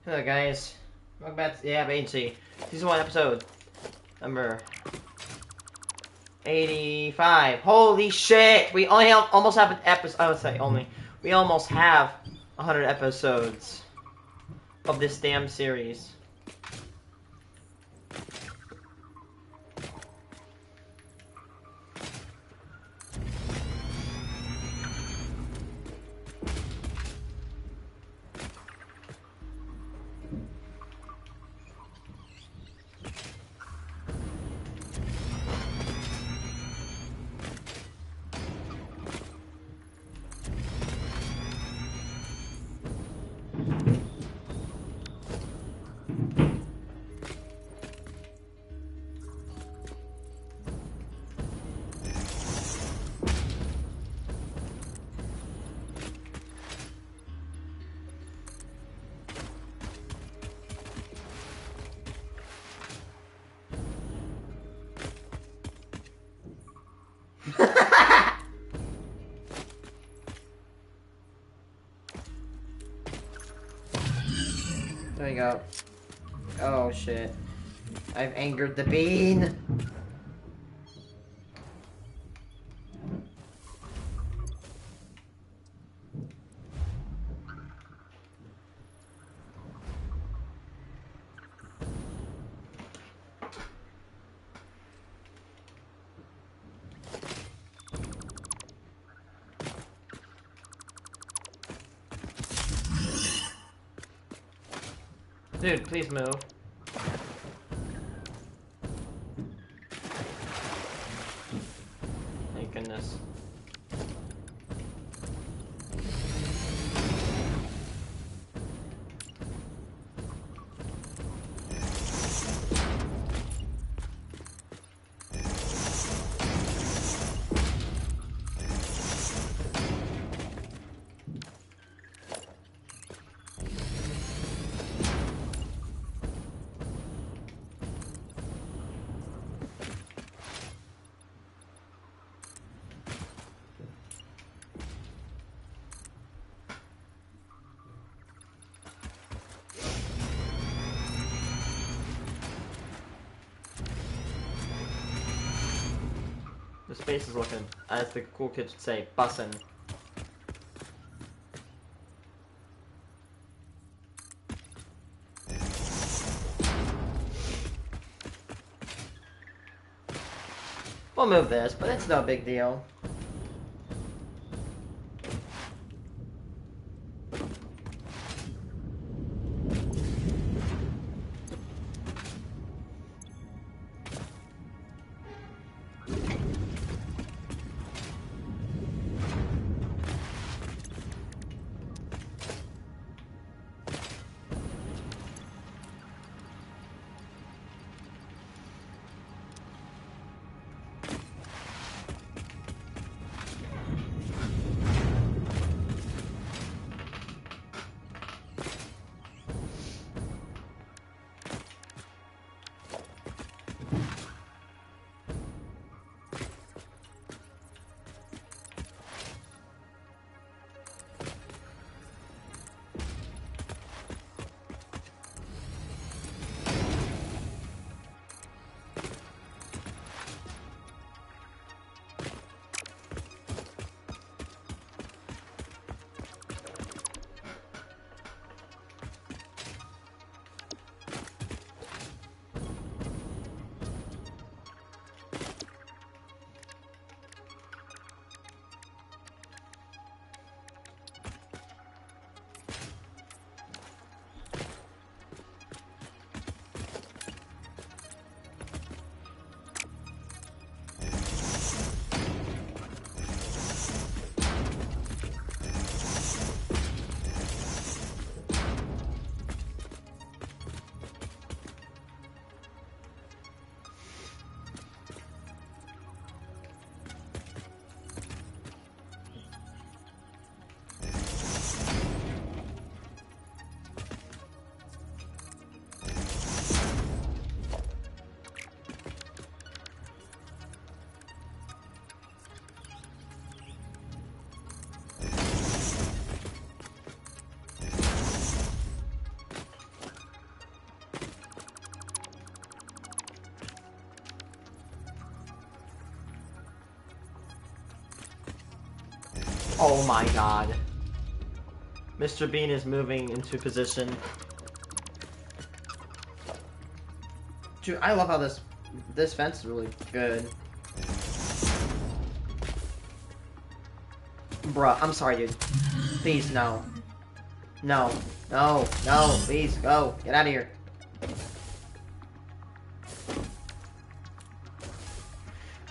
Hello guys, welcome back to the App Agency, Season 1 episode number 85. Holy shit! We only almost have an episode, I would say only, we almost have 100 episodes of this damn series. There we go. Oh shit. I've angered the bean! Dude, please move. Thank goodness. The space is looking, as the cool kids would say, bussin'. We'll move this, but it's no big deal. Oh my god. Mr. Bean is moving into position. Dude, I love how this fence is really good. Bruh, I'm sorry, dude. Please, no. No. No. No. Please, go. Get out of here.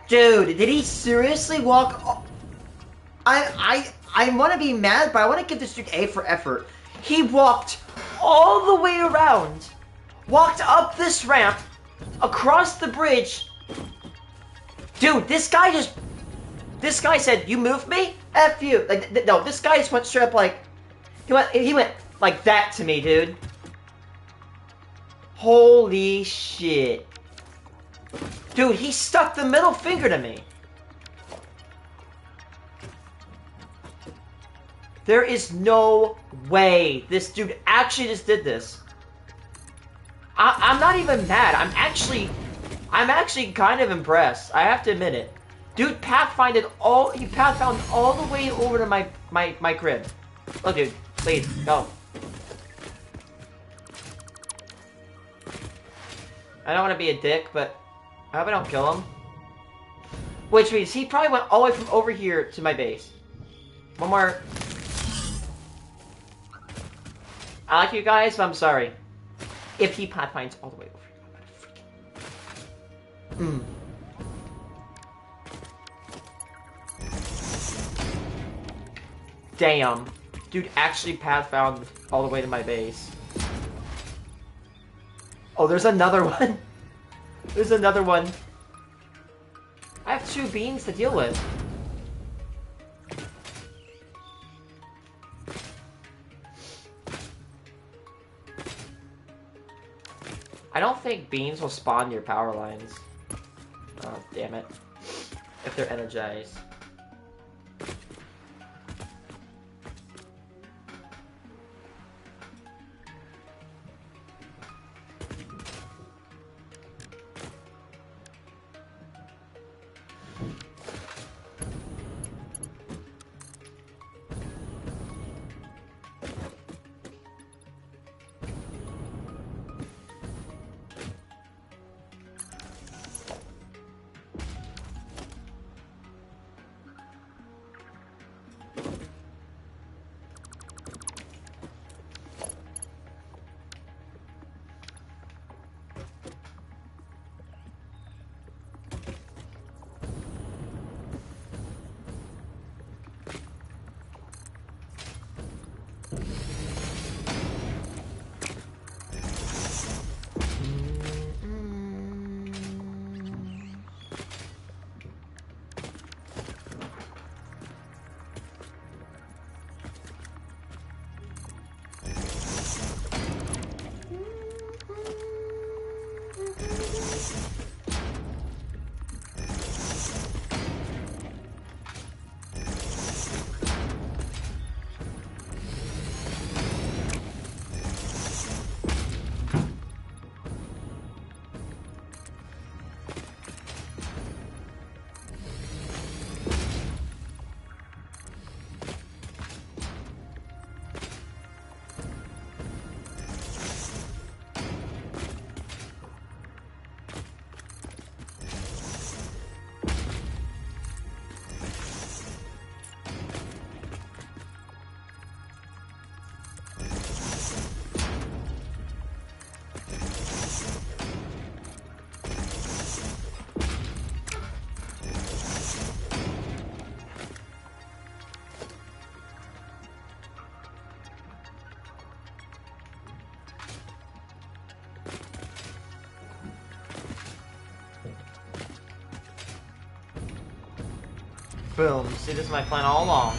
Dude, did he seriously walk... I want to be mad, but I want to give this dude A for effort. He walked all the way around, walked up this ramp, across the bridge. Dude, this guy said, "You moved me? F you." Like, no, this guy just went straight up like, he went like that to me, dude. Holy shit. Dude, he stuck the middle finger to me. There is no way this dude actually just did this. I'm not even mad. I'm actually kind of impressed. I have to admit it. Dude he pathfound all the way over to my crib. Look, dude, please, go. I don't want to be a dick, but I hope I don't kill him. Which means he probably went all the way from over here to my base. One more. I like you guys, but I'm sorry. If he pathfinds all the way over here, Damn. Dude actually pathfound all the way to my base. Oh, there's another one. There's another one. I have 2 beans to deal with. I don't think beans will spawn near power lines. Oh, damn it. If they're energized. Boom. See, this is my plan all along.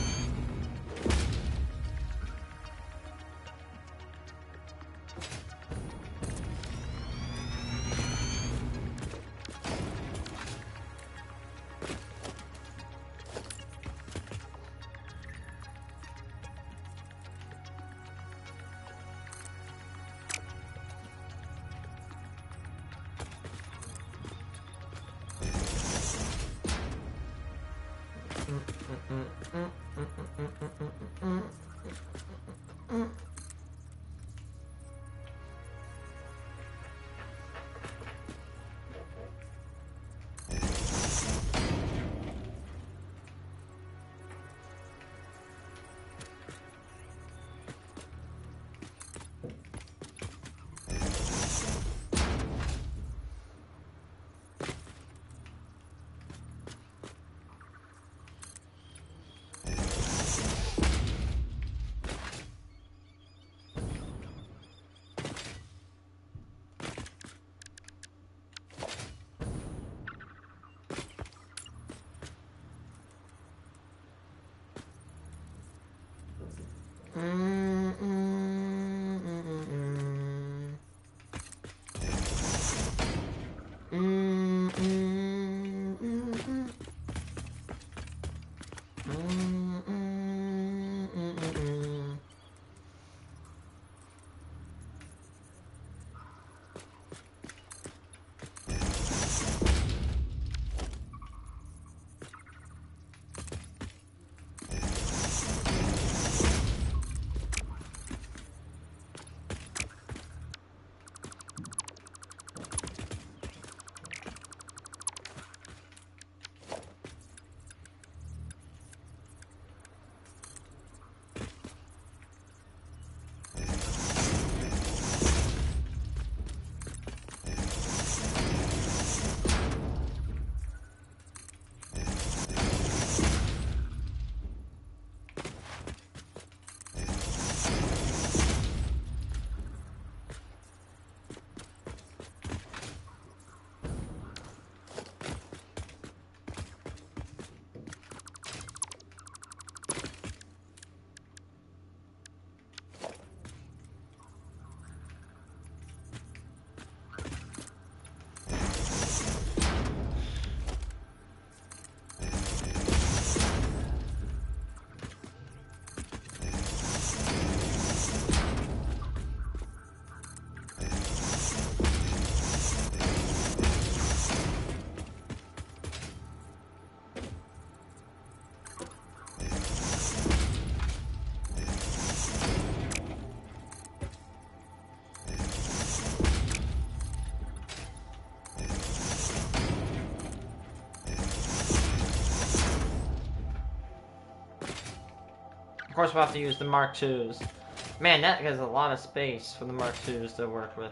Of course, we'll have to use the Mark IIs. Man, that has a lot of space for the Mark IIs to work with.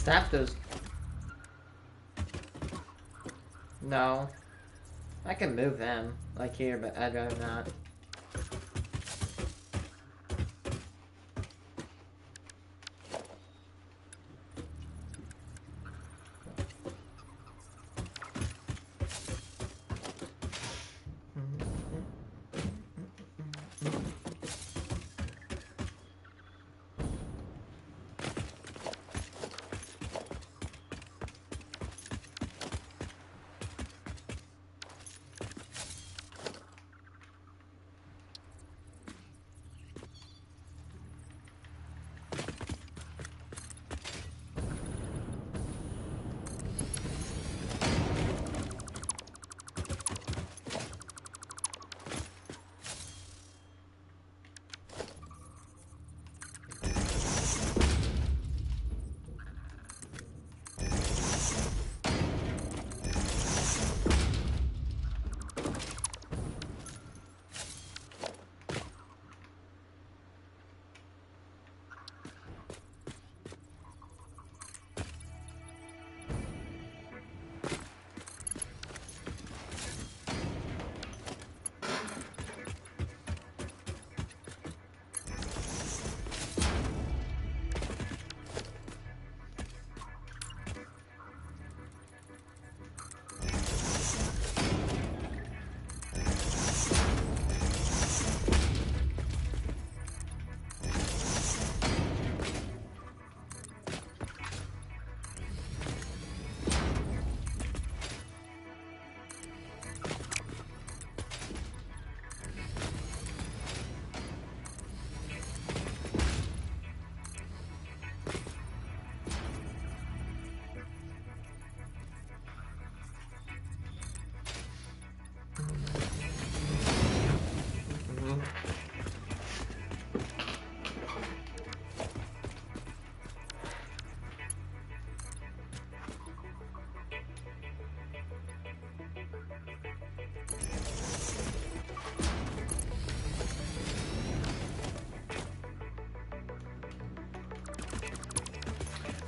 snap those. No. I can move them, like here, but I'd rather not.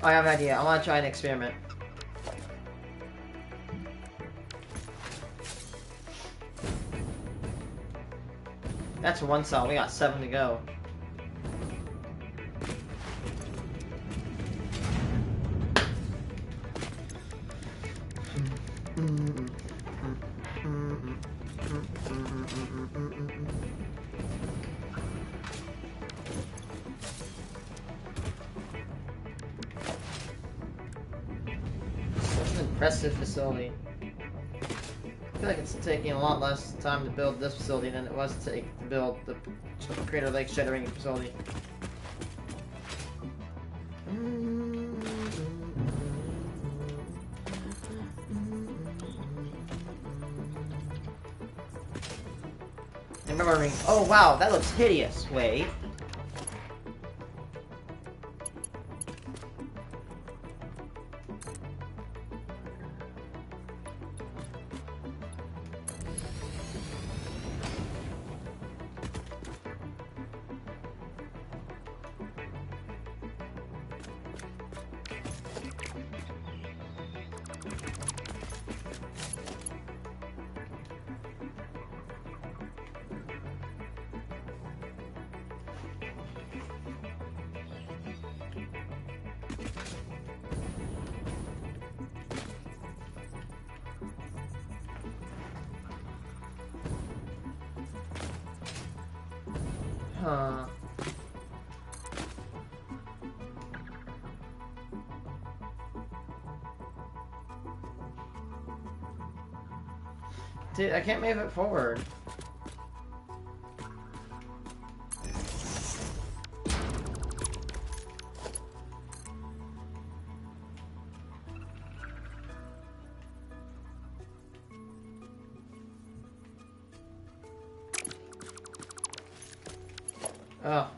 I have an idea. I want to try an experiment. That's one cell. We got 7 to go. Impressive facility. I feel like it's taking a lot less time to build this facility than it was to build the Crater Lake Shattering facility. I'm remembering. Oh wow, that looks hideous. Wait. Huh. Dude, I can't move it forward. Oh.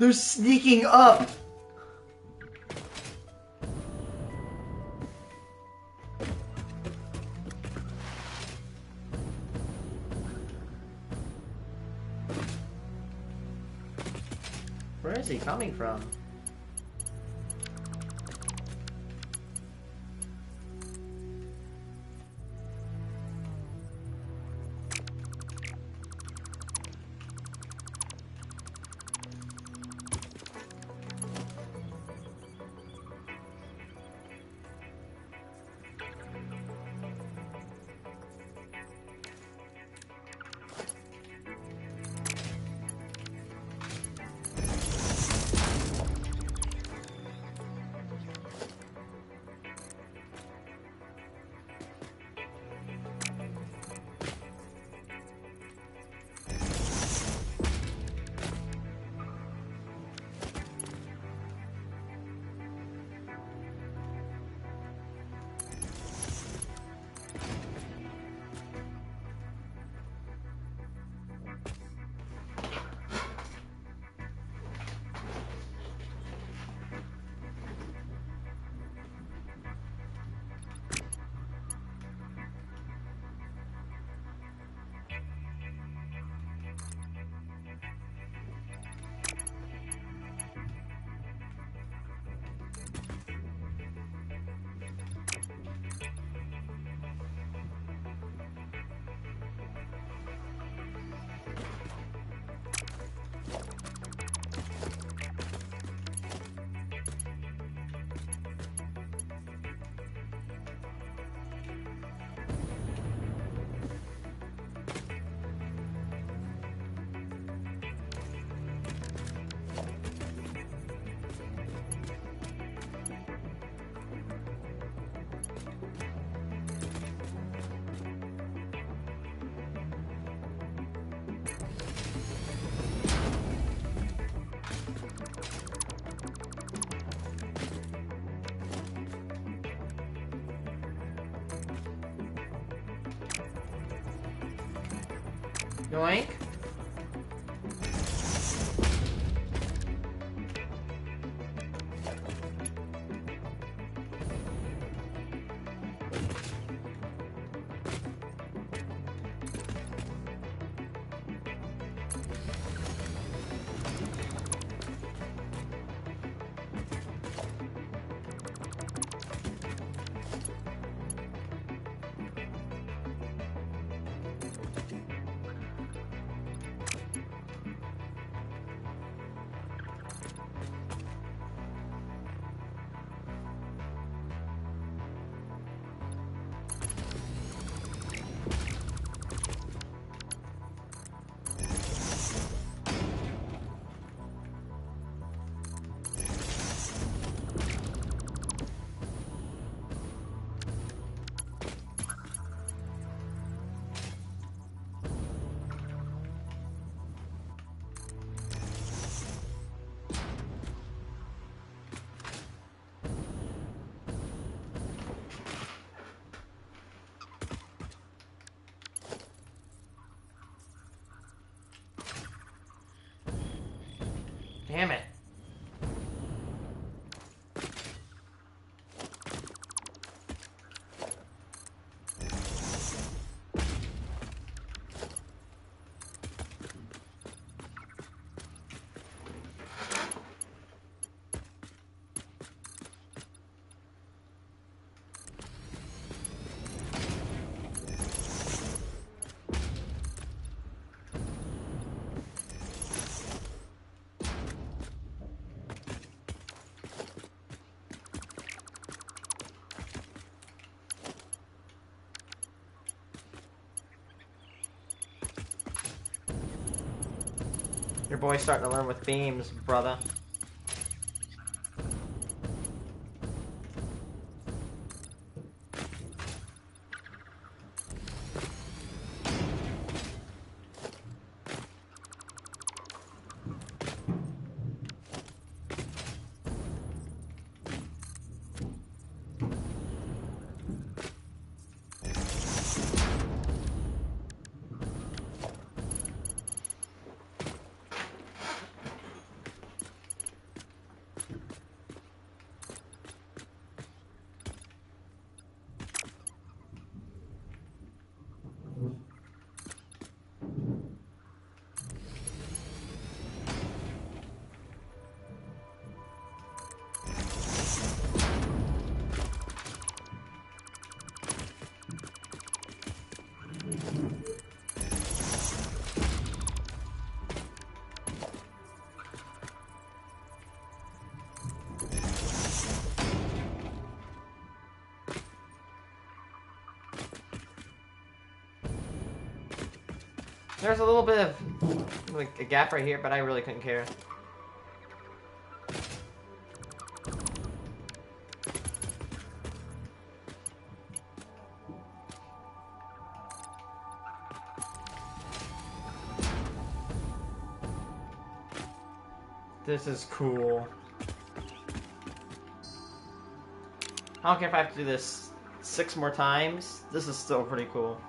They're sneaking up. Where is he coming from? Yoink. Damn it. Your boy's starting to learn with beams, brother. There's a little bit of like a gap right here, but I really couldn't care. This is cool. I don't care if I have to do this 6 more times. This is still pretty cool.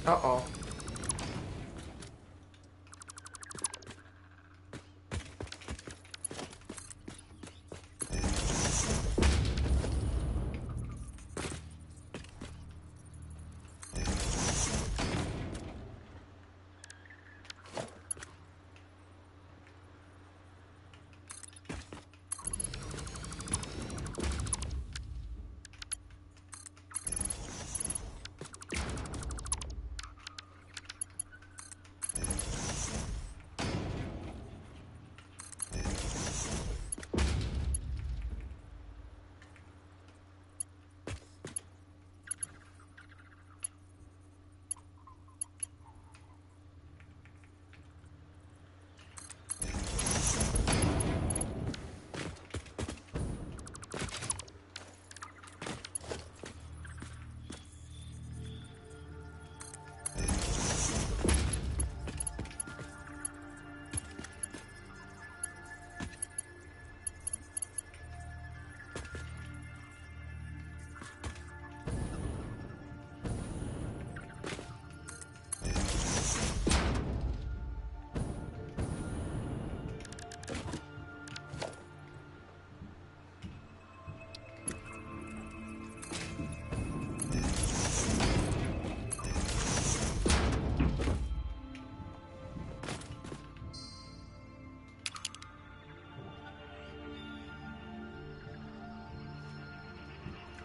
Uh-oh.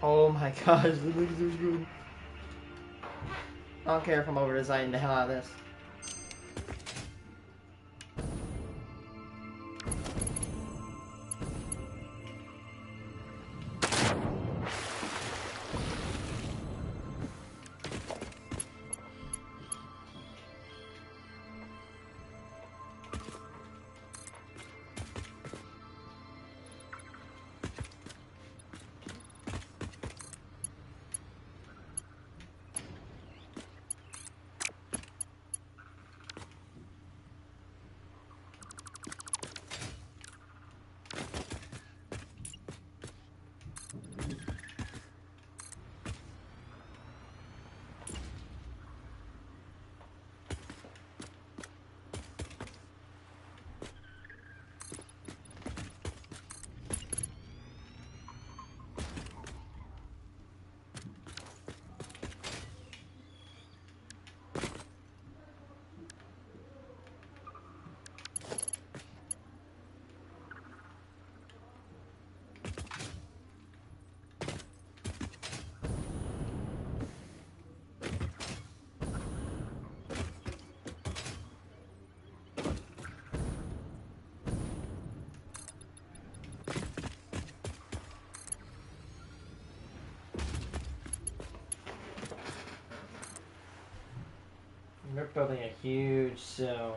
Oh my gosh, this looks so good. I don't care if I'm over designing the hell out of this. We're building a huge zone.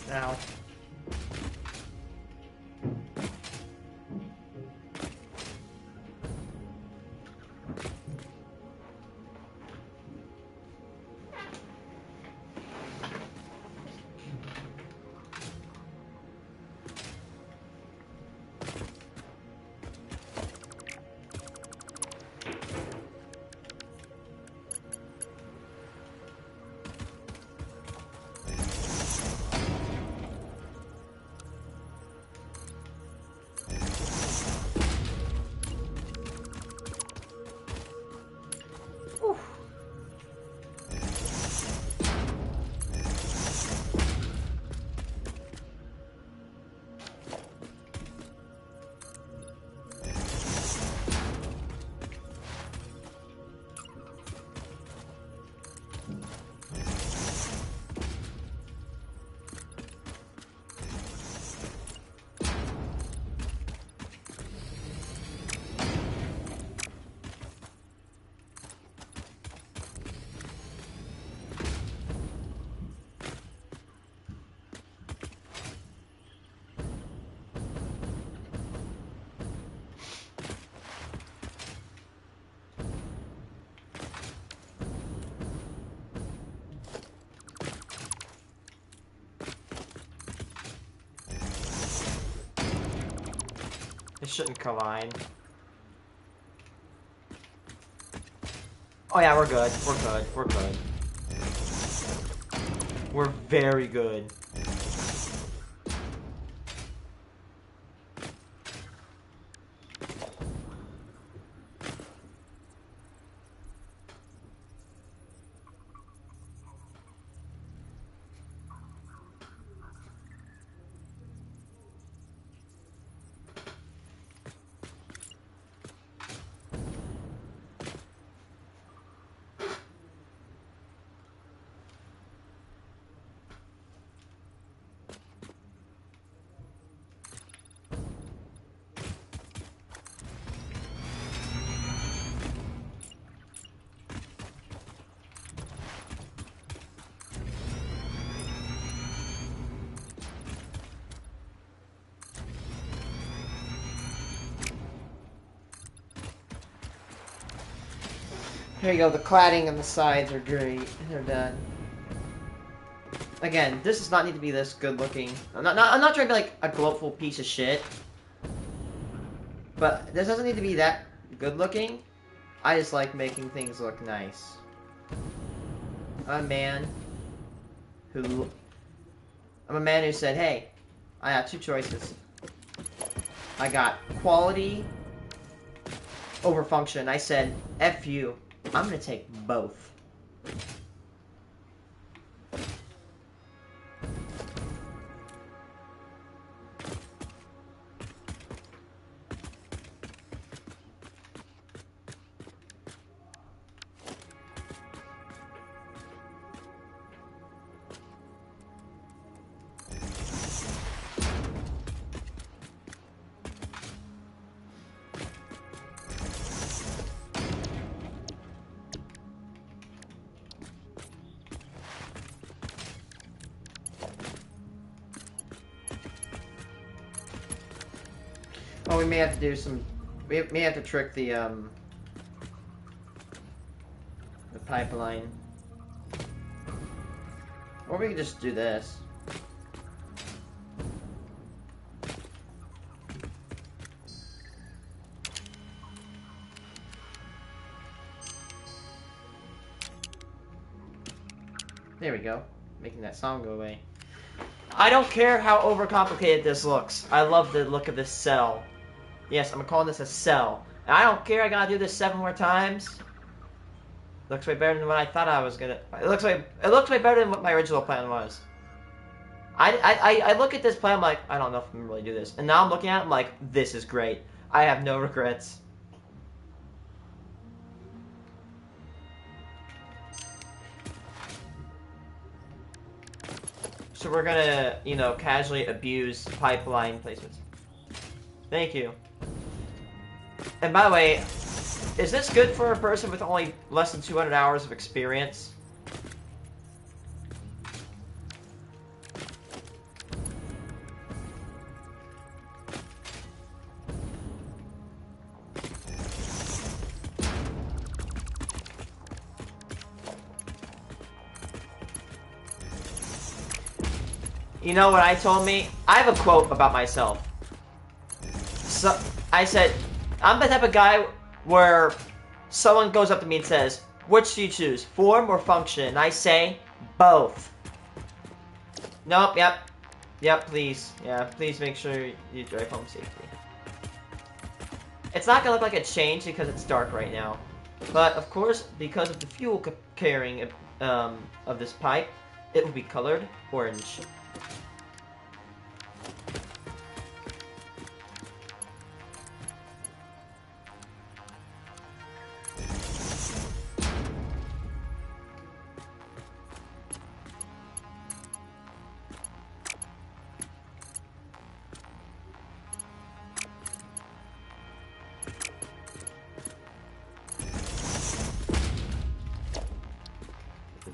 Now. It shouldn't collide. Oh yeah, we're good. We're good. We're good. We're very good. Here you go, the cladding on the sides are great. They're done. Again, this does not need to be this good looking. I'm not trying to be like a gloatful piece of shit. But this doesn't need to be that good looking. I just like making things look nice. I'm a man who said, hey, I have two choices. I got quality over function. I said, F you. I'm gonna take both. we may have to do some... We may have to trick the pipeline. Or we can just do this. There we go. Making that song go away. I don't care how overcomplicated this looks. I love the look of this cell. Yes, I'm calling this a cell. And I don't care I gotta do this 7 more times. Looks way better than what I thought I was gonna... It looks way better than what my original plan was. I look at this plan, I'm like, I don't know if I'm gonna really do this. And now I'm looking at it, I'm like, this is great. I have no regrets. So we're gonna, you know, casually abuse pipeline placements. Thank you. And by the way, is this good for a person with only less than 200 hours of experience? You know what I told me? I have a quote about myself. So, I said, I'm the type of guy where someone goes up to me and says, which do you choose, form or function? And I say, both. Nope, yep, please. Yeah, please make sure you drive home safely. It's not gonna look like it changed because it's dark right now. But, of course, because of the fuel carrying of this pipe, it will be colored orange.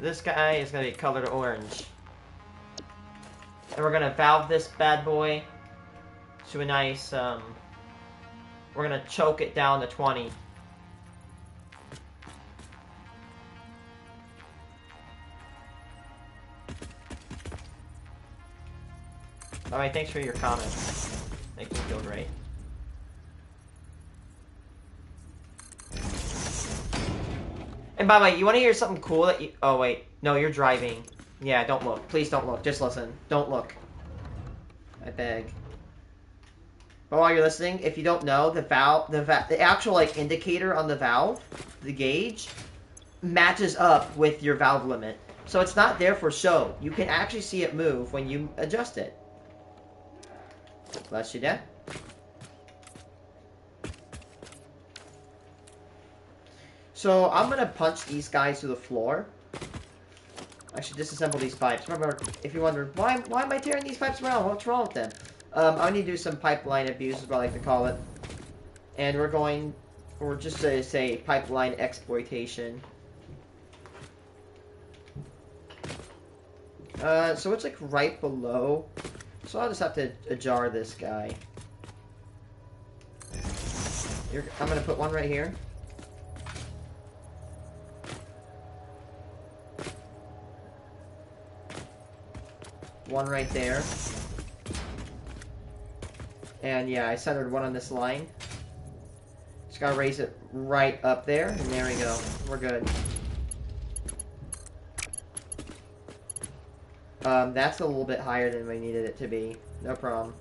This guy is going to be colored orange. And we're going to valve this bad boy to a nice, we're going to choke it down to 20. Alright, thanks for your comments. Makes me feel great. And by the way, you want to hear something cool that you... Oh, wait. No, you're driving. Yeah, don't look. Please don't look. Just listen. Don't look. I beg. But while you're listening, if you don't know, the actual, like, indicator on the valve, the gauge, matches up with your valve limit. So it's not there for show. You can actually see it move when you adjust it. Bless you, Dad. So, I'm gonna punch these guys to the floor. I should disassemble these pipes. Remember, if you wonder, why am I tearing these pipes around? What's wrong with them? I need to do some pipeline abuse, is what I like to call it. And we're just to say pipeline exploitation. So it's like right below. So I'll just have to ajar this guy. I'm gonna put one right here. One right there. And yeah, I centered one on this line. Just gotta raise it right up there, and there we go. We're good. That's a little bit higher than we needed it to be. No problem.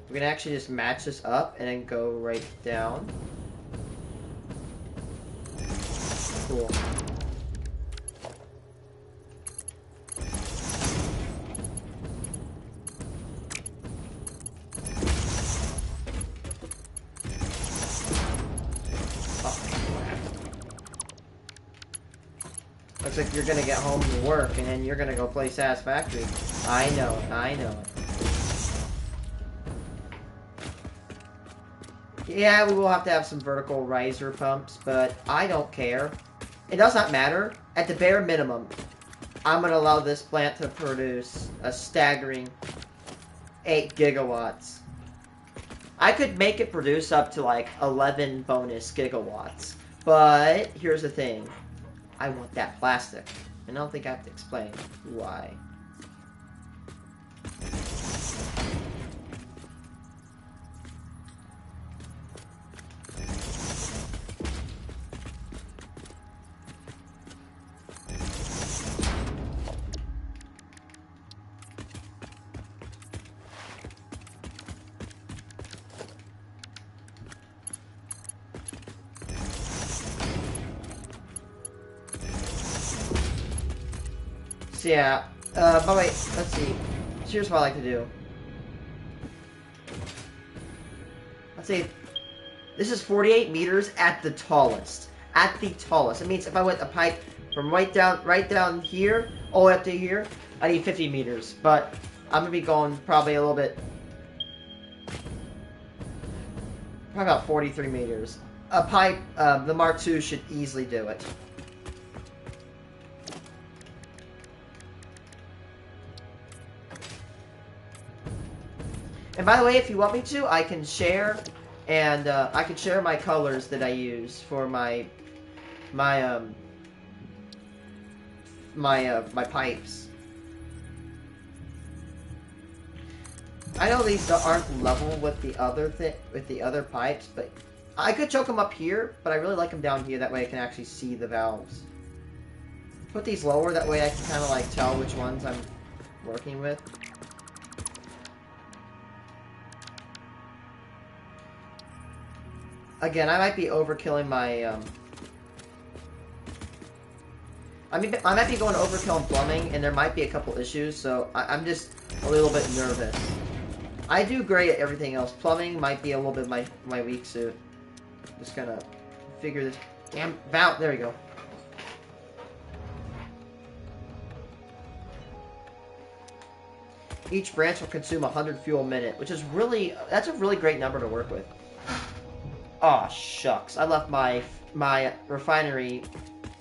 We're gonna actually just match this up and then go right down. Cool. Looks like you're gonna get home from work and then you're gonna go play Satisfactory. I know it, I know it. Yeah, we will have to have some vertical riser pumps, but I don't care. It does not matter. At the bare minimum, I'm gonna allow this plant to produce a staggering 8 gigawatts. I could make it produce up to like 11 bonus gigawatts. But here's the thing. I want that plastic. And I don't think I have to explain why. So yeah, but wait, let's see. Here's what I like to do. Let's see. This is 48 meters at the tallest. At the tallest. It means if I went a pipe from right down here, all the way up to here, I need 50 meters. But I'm gonna be going probably a little bit, probably about 43 meters. A pipe, the Mark II should easily do it. And by the way, if you want me to, I can share, and I can share my colors that I use for my pipes. I know these aren't level with the other pipes, but I could choke them up here. But I really like them down here. That way I can actually see the valves. Put these lower. That way I can kind of like tell which ones I'm working with. Again, I might be overkilling my, I might be going overkill in plumbing, and there might be a couple issues, so I'm just a little bit nervous. I do great at everything else. Plumbing might be a little bit my weak suit. Just gonna figure this damn valve. There we go. Each branch will consume 100 fuel a minute, which is really, that's a really great number to work with. Aw, shucks. I left my refinery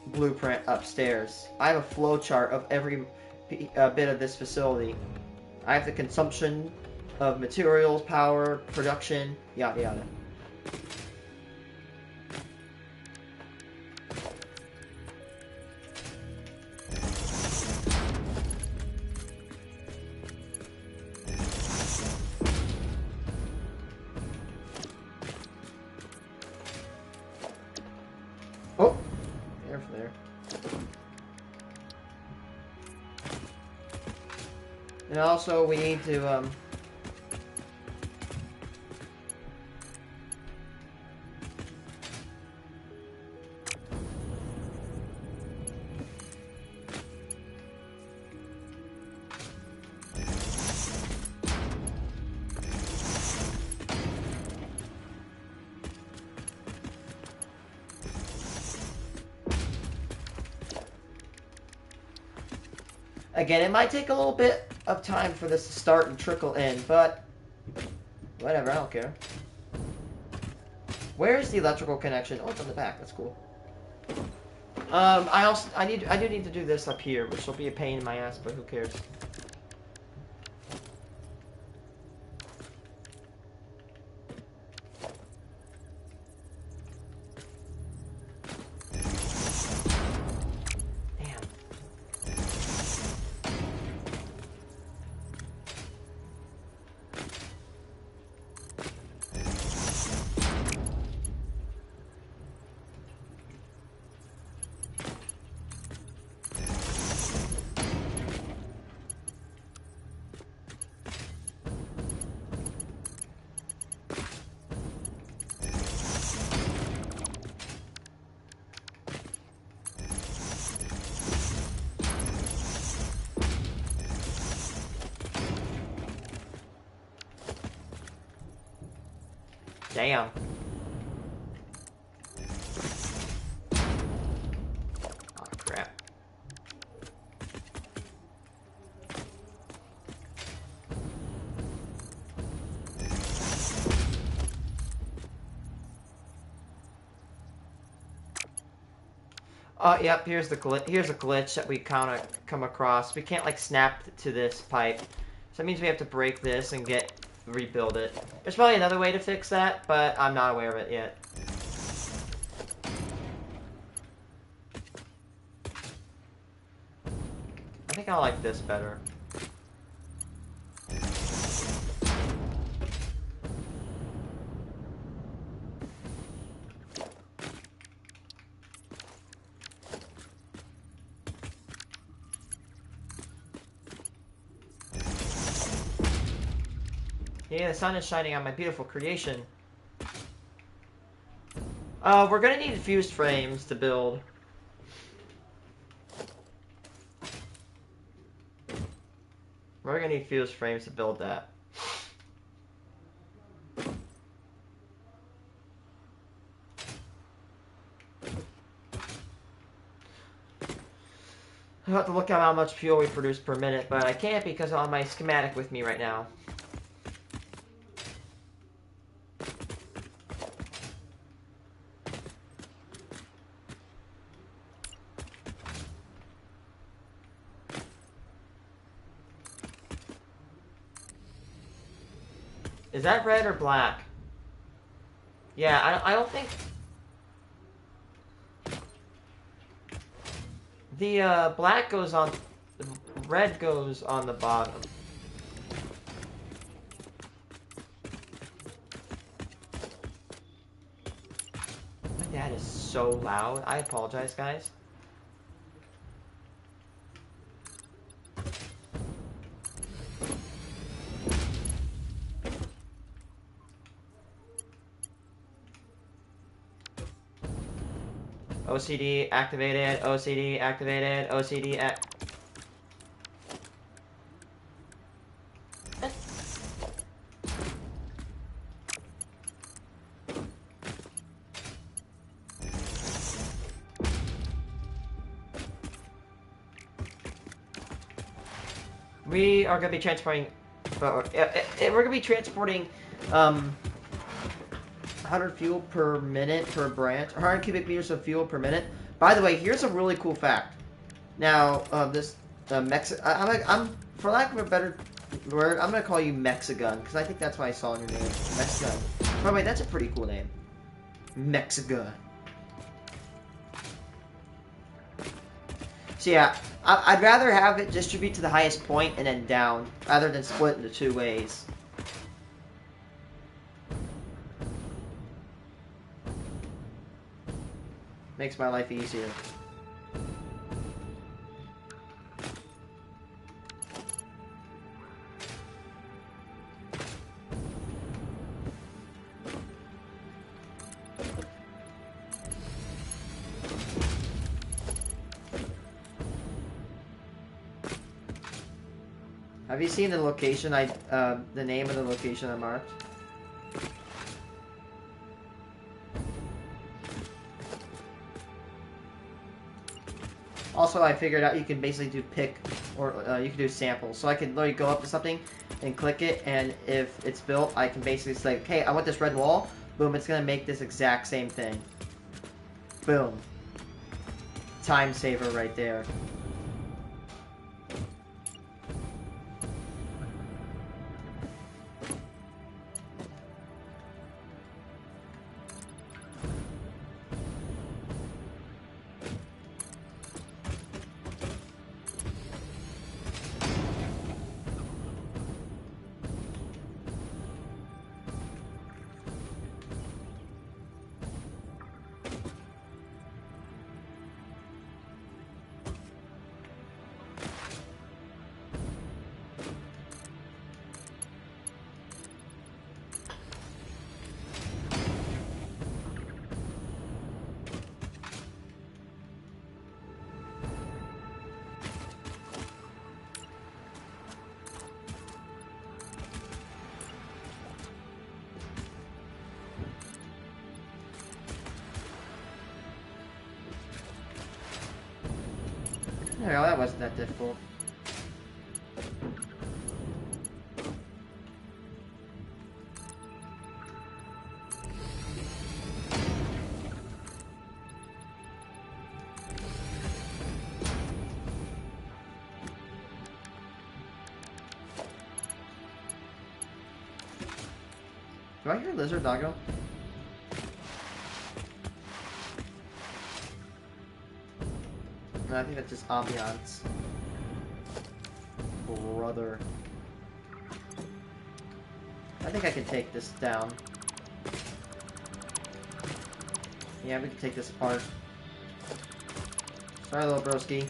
blueprint upstairs. I have a flow chart of every bit of this facility. I have the consumption of materials, power, production, yada yada. Oh, air from there. And also, we need to, again, it might take a little bit of time for this to start and trickle in, but whatever, I don't care. Where's the electrical connection? Oh, it's on the back. That's cool. I do need to do this up here, which will be a pain in my ass, but who cares? Damn. Oh, crap. Yep, here's a glitch that we kind of come across. We can't, like, snap to this pipe. So that means we have to break this and get rebuild it. There's probably another way to fix that, but I'm not aware of it yet. I think I like this better. Yeah, the sun is shining on my beautiful creation. We're gonna need fused frames to build. We're gonna need fused frames to build that. I have to look at how much fuel we produce per minute, but I can't because I'm on my schematic with me right now. Is that red or black? Yeah, I don't think... The black goes on... Red goes on the bottom. My dad is so loud. I apologize, guys. OCD activated, OCD activated, OCD act... We are going to be transporting... we're going to be transporting... 100 fuel per minute per branch, 100 cubic meters of fuel per minute. By the way, here's a really cool fact. Now, this I'm for lack of a better word, I'm gonna call you Mexigun because I think that's what I saw in your name, Mexigun. By the way, that's a pretty cool name, Mexigun. So yeah, I'd rather have it distribute to the highest point and then down, rather than split into two ways. Makes my life easier. Have you seen the location the name of the location I marked? Also, I figured out you can basically do pick, or you can do samples. So I can literally go up to something and click it, and if it's built, I can basically say, okay, I want this red wall. Boom, it's going to make this exact same thing. Boom. Time saver right there. No, that wasn't that difficult. Do I hear lizard doggo? No, I think that's just ambiance. Brother. I think I can take this down. Yeah, we can take this apart. Sorry, little broski.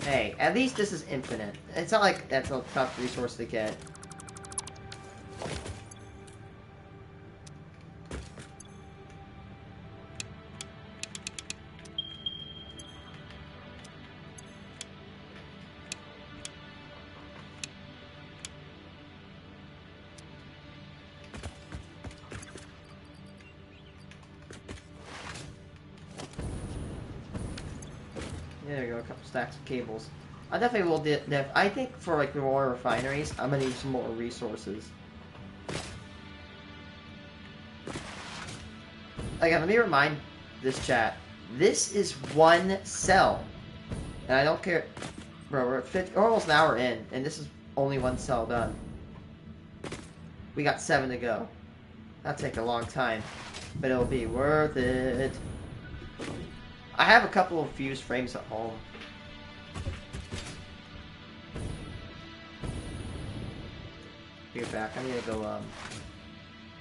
Hey, at least this is infinite. It's not like that's a tough resource to get. There you go, a couple stacks of cables. I definitely will I think for like more refineries, I'm gonna need some more resources. Again, let me remind this chat. This is one cell. And I don't care. Bro, we're at almost an hour in, and this is only one cell done. We got 7 to go. That'll take a long time, but it'll be worth it. I have a couple of fused frames at home. Get back. I need to go.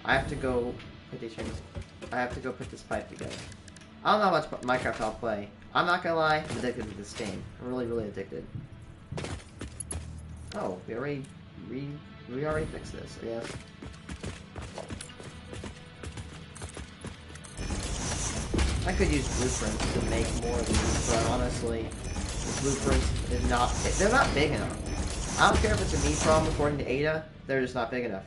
I have to go put these things. I have to go put this pipe together. I don't know how much Minecraft I'll play. I'm not gonna lie, I'm addicted to this game. I'm really, really addicted. Oh, we already fixed this, I guess. I could use blueprints to make more of these, but honestly, the blueprints is not. They're not big enough. I don't care if it's a me problem according to Ada. They're just not big enough.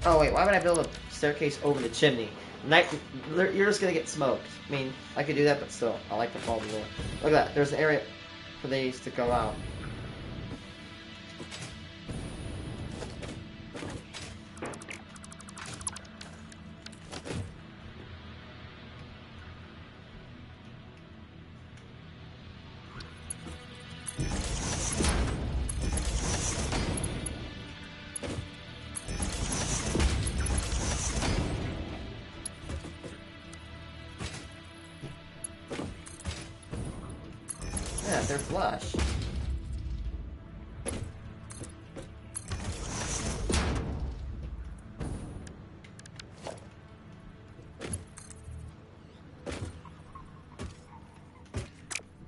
Oh wait, why would I build a staircase over the chimney? You're just gonna get smoked. I mean, I could do that, but still, I like to follow the rule. Look at that, there's an area for these to go out. Yeah, they're flush.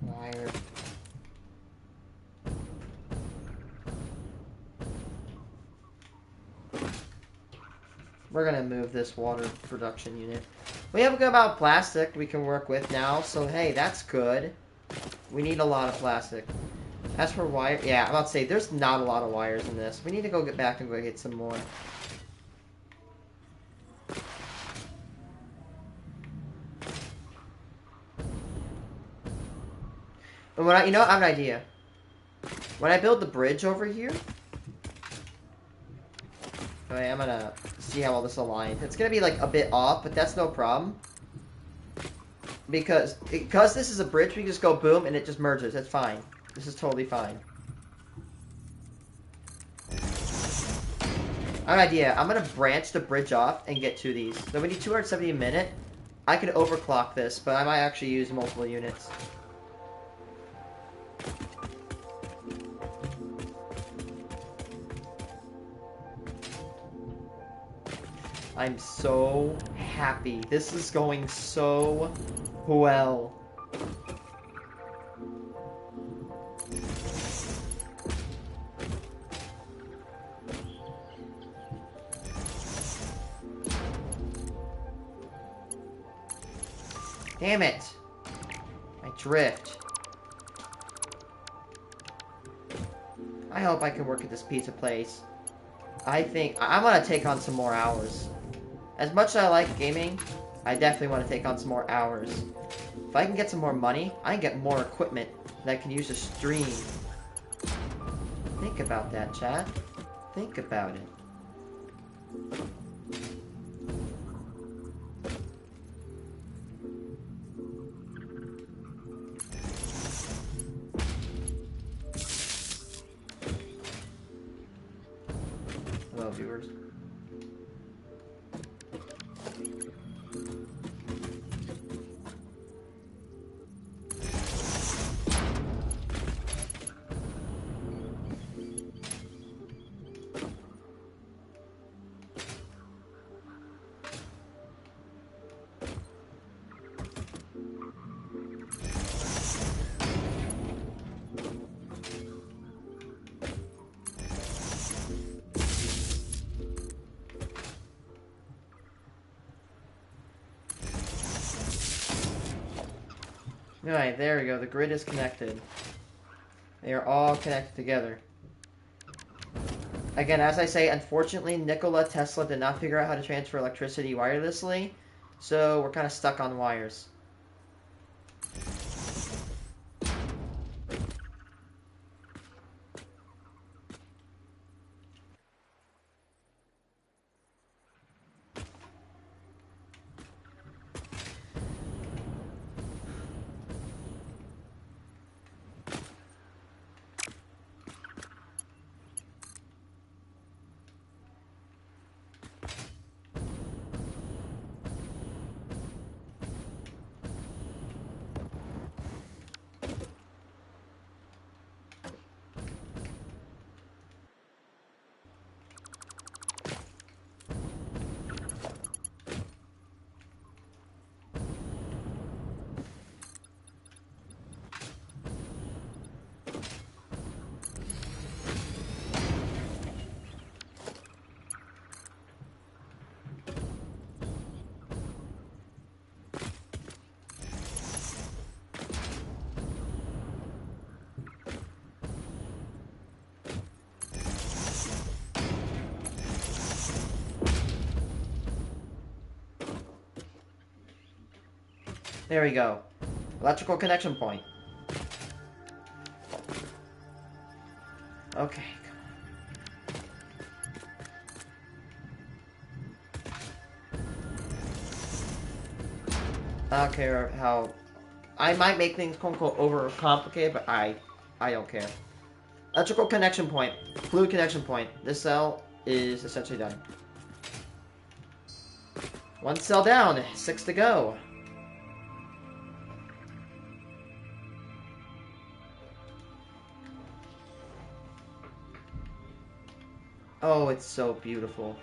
Wire. We're gonna move this water production unit. We have a good amount of plastic we can work with now, so hey, that's good. We need a lot of plastic. As for wire, yeah, I'm about to say, there's not a lot of wires in this. We need to go get back and go get some more. And when you know what, I have an idea. When I build the bridge over here, okay, I'm gonna see how all this aligns. It's gonna be like a bit off, but that's no problem. Because this is a bridge, we can just go boom and it just merges. That's fine. This is totally fine. I have an idea. I'm gonna branch the bridge off and get 2 of these. So we need 270 a minute. I could overclock this, but I might actually use multiple units. I'm so happy. This is going so well. Damn it. I drift. I hope I can work at this pizza place. I think I'm gonna take on some more hours. As much as I like gaming, I definitely want to take on some more hours. If I can get some more money, I can get more equipment that I can use to stream. Think about that, chat. Think about it. Hello, viewers. Alright, there we go. The grid is connected. They are all connected together. Again, as I say, unfortunately, Nikola Tesla did not figure out how to transfer electricity wirelessly, so we're kind of stuck on wires. There we go. Electrical connection point. Okay. I don't care how... I might make things quote-unquote over-complicated, but I don't care. Electrical connection point. Fluid connection point. This cell is essentially done. One cell down. 6 to go. Oh, it's so beautiful.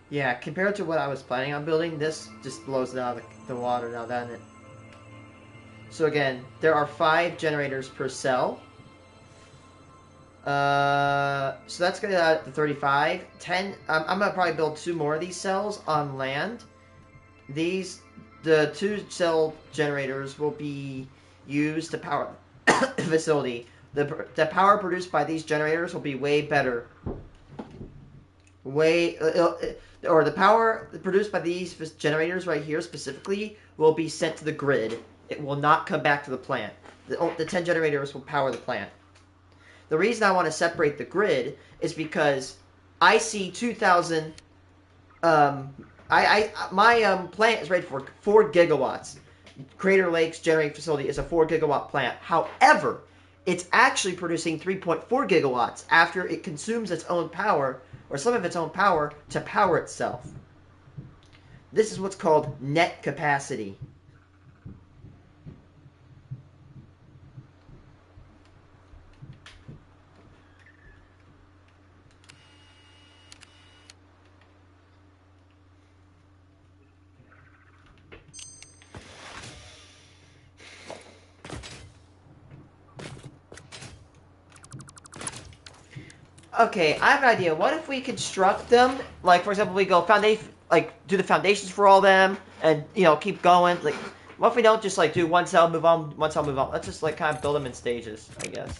Yeah, compared to what I was planning on building, this just blows it out of the water now, doesn't it? So again, there are 5 generators per cell. So that's going to add to 35. 10, I'm going to probably build 2 more of these cells on land. The 2 cell generators will be used to power the facility. The power produced by these generators will be way better. Or the power produced by these generators right here specifically will be sent to the grid. It will not come back to the plant. The 10 generators will power the plant. The reason I want to separate the grid is because I see 2,000... my plant is rated for 4 gigawatts. Crater Lake's generating facility is a 4 gigawatt plant. However, it's actually producing 3.4 gigawatts after it consumes its own power, or some of its own power, to power itself. This is what's called net capacity. Okay, I have an idea. What if we construct them, like, for example, we go foundation... like do the foundations for all of them, and you know keep going. Like, what if we don't just like do one cell, move on, one cell, move on? Let's just like kind of build them in stages, I guess.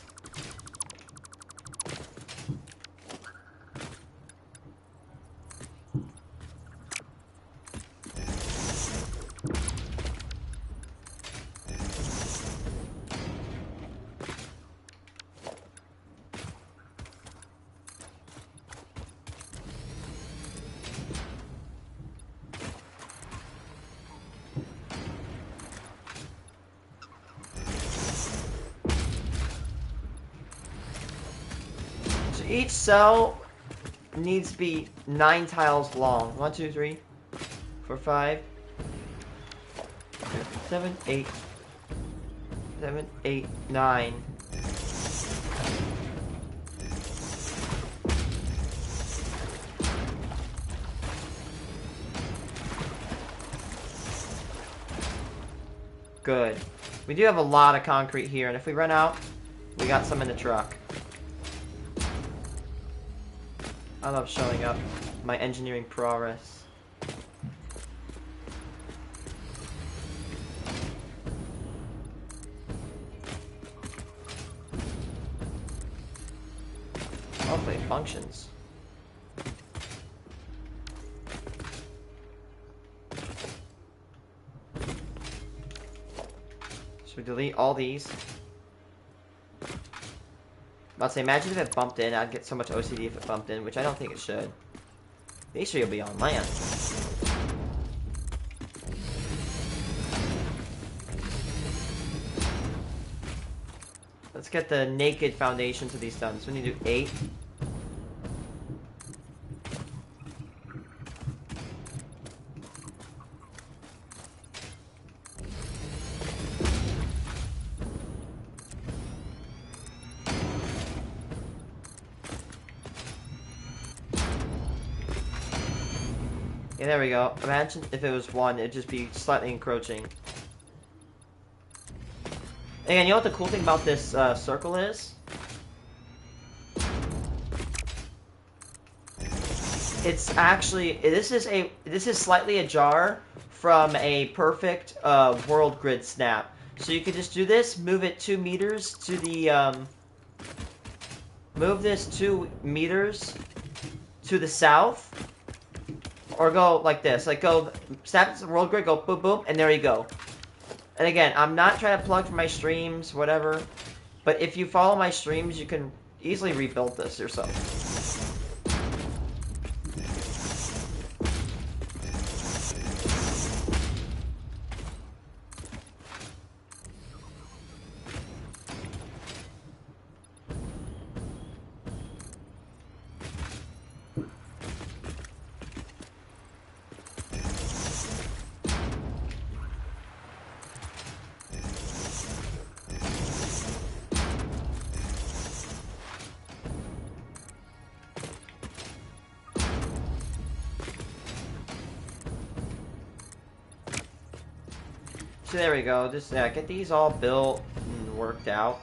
Each cell needs to be 9 tiles long. 1, 2, 3, 4, 5, 7, 8, 7, 8, 9. Good. We do have a lot of concrete here, and if we run out, we got some in the truck. I love showing up my engineering prowess. Hopefully it functions. Should we delete all these? I'd say, imagine if it bumped in. I'd get so much OCD if it bumped in, which I don't think it should. Make sure you'll be on land. Let's get the naked foundation to these done. So we need to do 8. Yeah, there we go. Imagine if it was 1, it'd just be slightly encroaching. Again, you know what the cool thing about this circle is? It's actually, this is slightly ajar from a perfect world grid snap. So you could just do this, move it 2 meters to the, move this 2 meters to the south. Or go like this, like go, snap the world grid, go boom boom, and there you go. And again, I'm not trying to plug for my streams, whatever, but if you follow my streams, you can easily rebuild this yourself. So there we go. Just get these all built and worked out.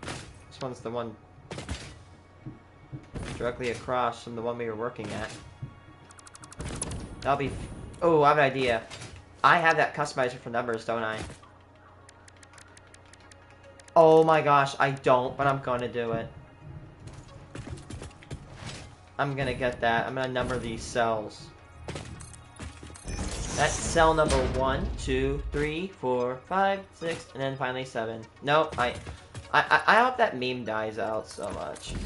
This one's the one directly across from the one we were working at. That'll be... Oh, I have an idea. I have that customizer for numbers, don't I? Oh my gosh, I don't, but I'm gonna do it. I'm gonna get that. I'm gonna number these cells. That's cell number 1, 2, 3, 4, 5, 6, and then finally 7. Nope, I hope that meme dies out so much. That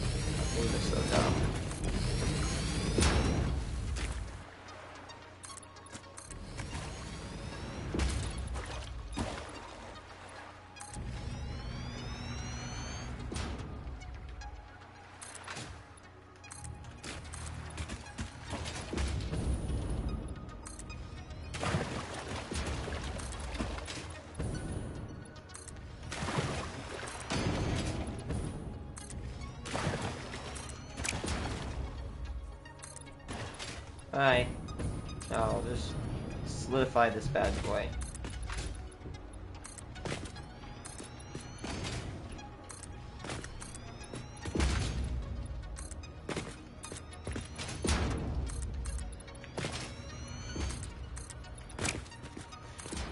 meme is so dumb. Alright. I'll just solidify this bad boy.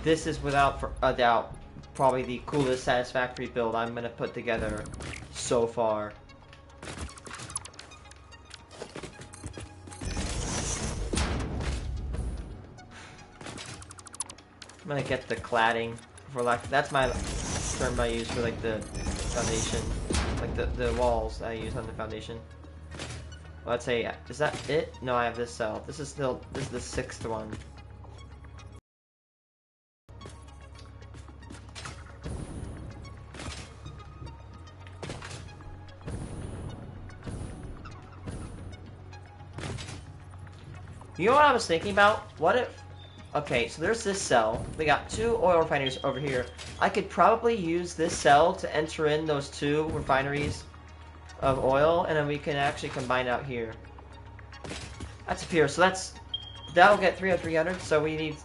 This is without a doubt probably the coolest Satisfactory build I'm gonna put together so far. I'm gonna get the cladding for like that's my term I use for like the foundation, like the walls I use on the foundation. Well, let's say, is that it? No, I have this cell. This is the 6th one. You know what I was thinking about? What if... Okay, so there's this cell. We got 2 oil refineries over here. I could probably use this cell to enter in those 2 refineries of oil, and then we can actually combine out here. That's up here, so that'll get 300, so we need...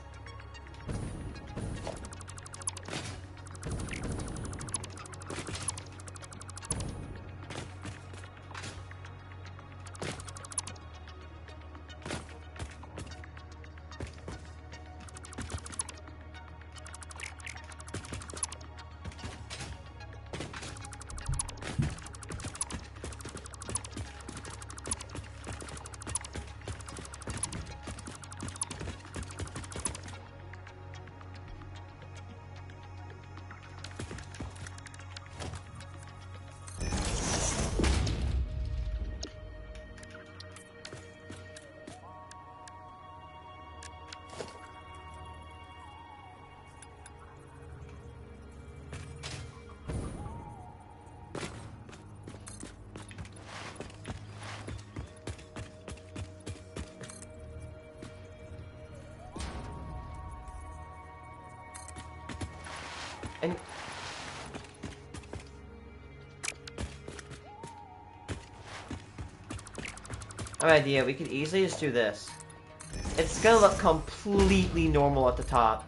And I have an idea, we could easily just do this. It's gonna look completely normal at the top.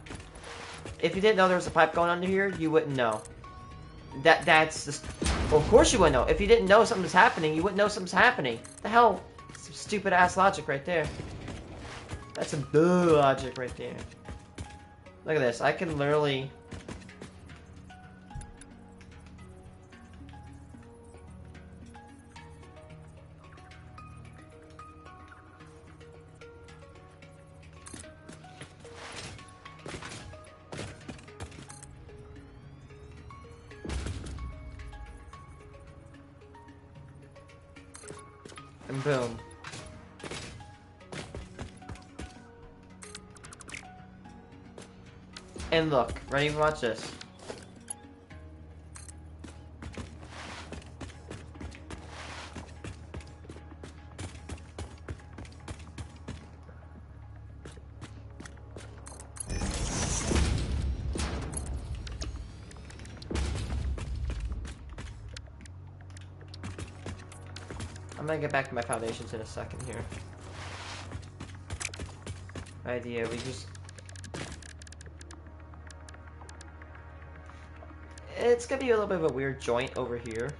If you didn't know there was a pipe going under here, you wouldn't know. That's just... Well, of course you wouldn't know. If you didn't know something was happening, you wouldn't know something's happening. The hell? Some stupid ass logic right there. That's some logic right there. Look at this. I can literally... And boom. And look, ready to watch this. I'm gonna get back to my foundations in a second here. Idea, we just... It's gonna be a little bit of a weird joint over here.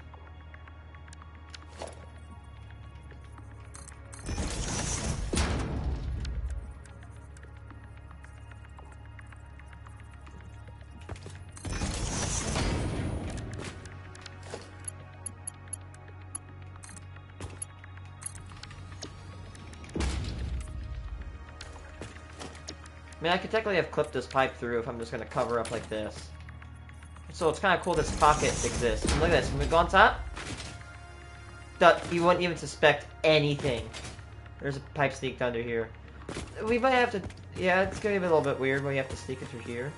I mean, I could technically have clipped this pipe through if I'm just gonna cover up like this. So it's kind of cool this pocket exists. And look at this, when we go on top, you wouldn't even suspect anything. There's a pipe sneaked under here. We might have to, yeah, it's gonna be a little bit weird when we have to sneak it through here.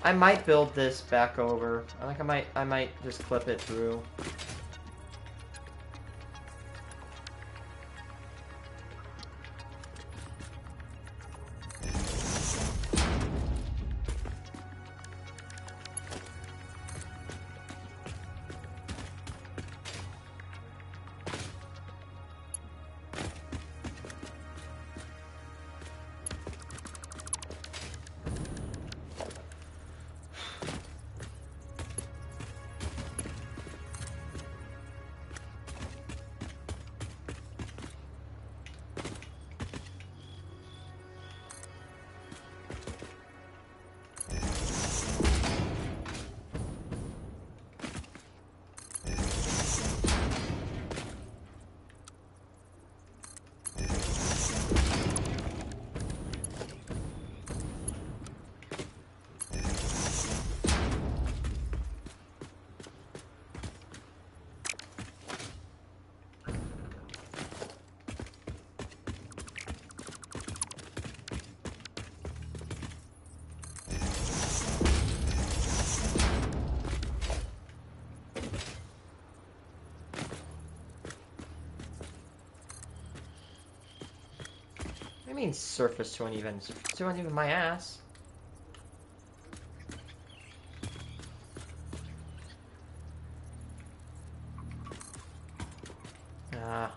I might build this back over. I might just clip it through. I mean surface to uneven. Surface to uneven my ass. Ah.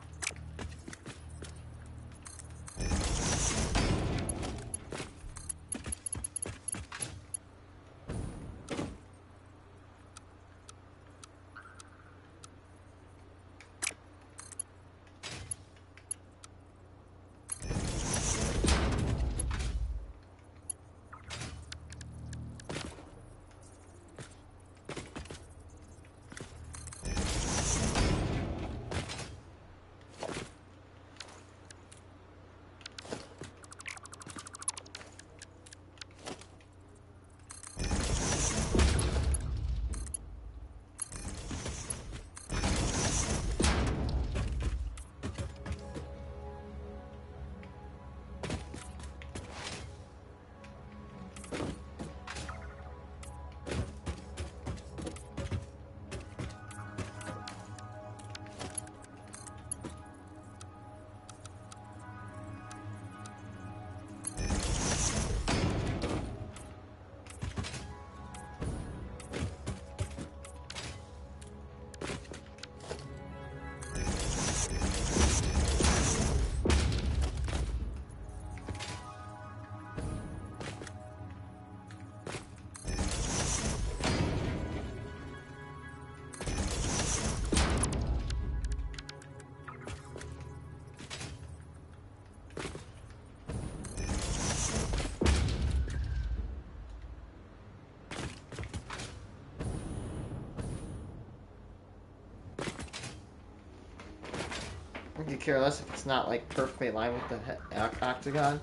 I could care less if it's not like perfectly aligned with the octagon.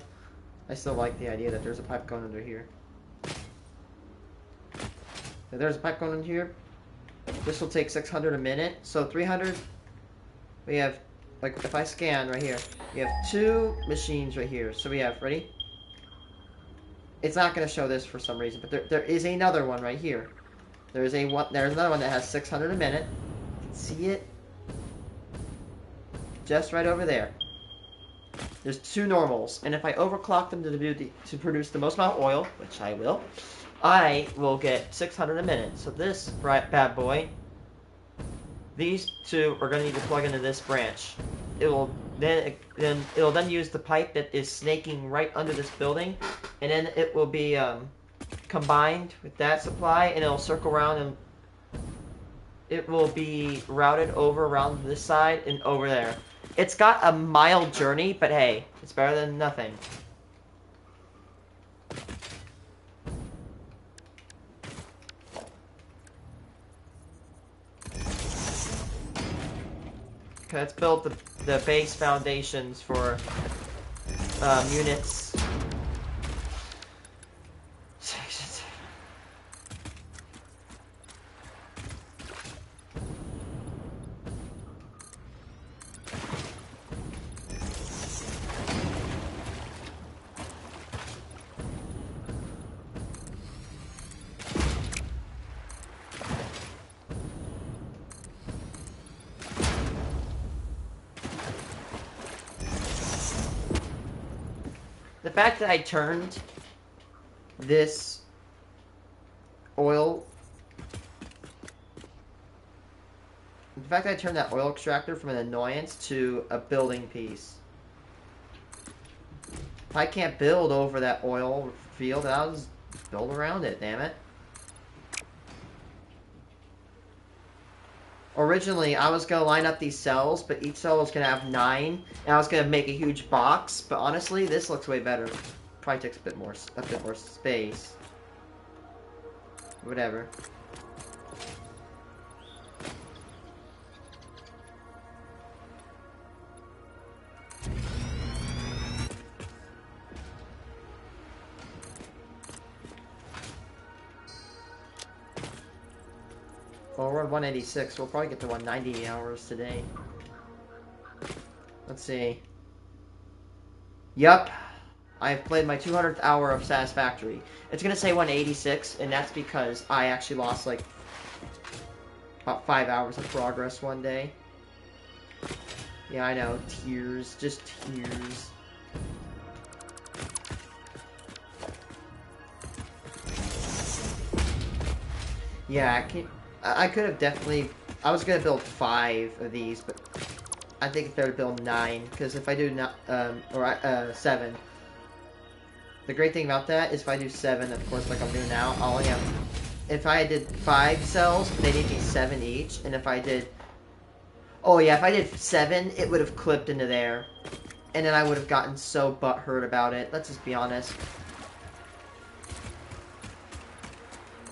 I still like the idea that there's a pipe going under here. If there's a pipe going in here, this will take 600 a minute. So 300, we have, like, if I scan right here, we have 2 machines right here. So we have, ready? It's not going to show this for some reason, but there is another one right here. There's another one that has 600 a minute. You can see it. Just right over there. There's 2 normals, and if I overclock them to produce the most amount of oil, which I will get 600 a minute. So this bad boy, these 2 are going to need to plug into this branch. It'll then use the pipe that is snaking right under this building, and then it will be combined with that supply, and it'll circle around and it will be routed over around this side and over there. It's got a mile journey, but hey, it's better than nothing. Okay, let's build the base foundations for units. The fact that I turned this oil... The fact that I turned that oil extractor from an annoyance to a building piece. If I can't build over that oil field, I'll just build around it, damn it. Originally, I was going to line up these cells, but each cell was going to have 9, and I was going to make a huge box, but honestly, this looks way better. Probably takes a bit more space. Whatever. Well, we're at 186. We'll probably get to 190 hours today. Let's see. Yup. I've played my 200th hour of Satisfactory. It's going to say 186, and that's because I actually lost, like, about 5 hours of progress one day. Yeah, I know. Tears. Just tears. Yeah, I could have definitely. I was gonna build 5 of these, but I think it's better to build 9 because if I do not, 7. The great thing about that is if I do 7, of course, like I'm doing now, I'll only have. If I did 5 cells, they need to be 7 each, and if I did. Oh yeah, if I did 7, it would have clipped into there. And then I would have gotten so butthurt about it. Let's just be honest.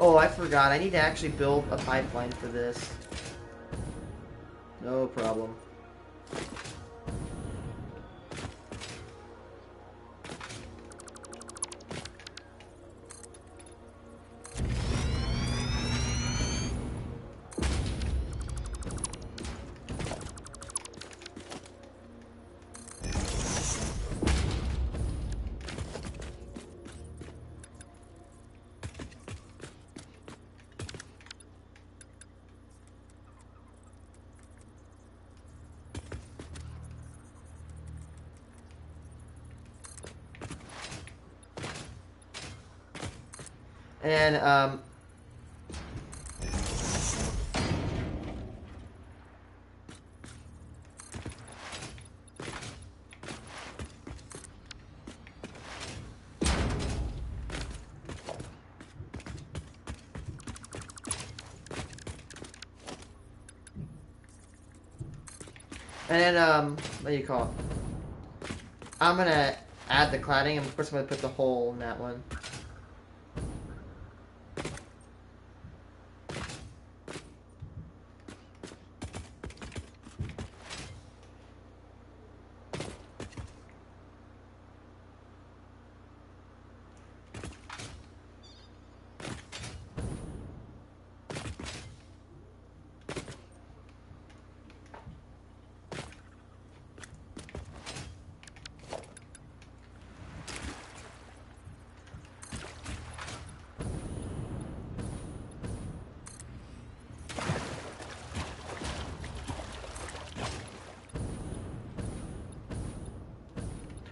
Oh, I forgot. I need to actually build a pipeline for this. No problem. And, what do you call it? I'm gonna add the cladding, and of course I'm gonna put the hole in that one.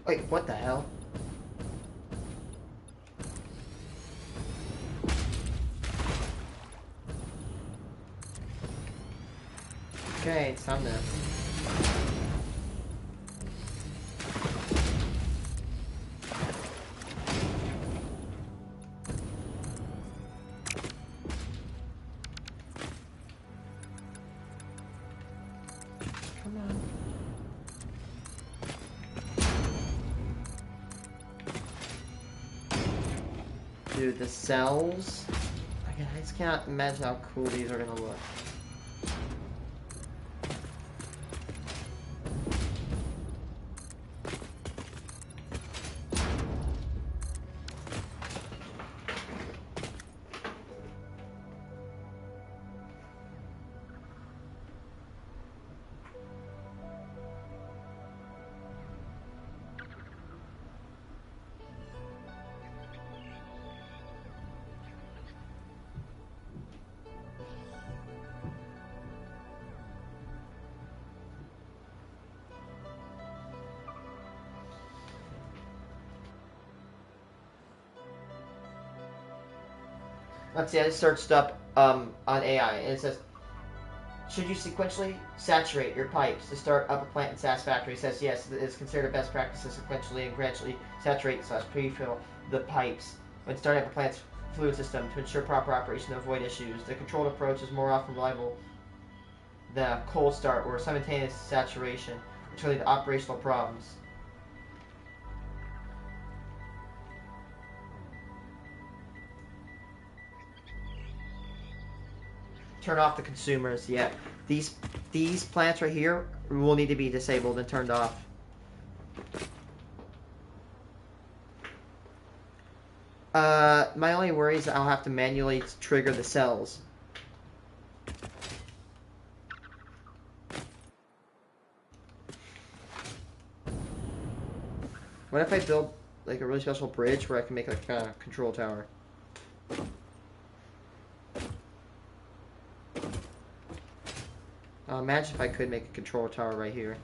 Wait, what the hell? Okay, it's time to... Come on. Dude, the cells... I just can't imagine how cool these are gonna look. Let's see, I just searched up on AI, and it says, should you sequentially saturate your pipes to start up a plant in Satisfactory? It says yes, it is considered a best practice to sequentially and gradually saturate / pre-fill the pipes when starting up a plant's fluid system to ensure proper operation and avoid issues. The controlled approach is more often reliable than a cold start or simultaneous saturation, which will lead to operational problems. Turn off the consumers. Yeah, these plants right here will need to be disabled and turned off. My only worry is I'll have to manually trigger the cells. What if I build like a really special bridge where I can make like a control tower? Imagine if I could make a control tower right here.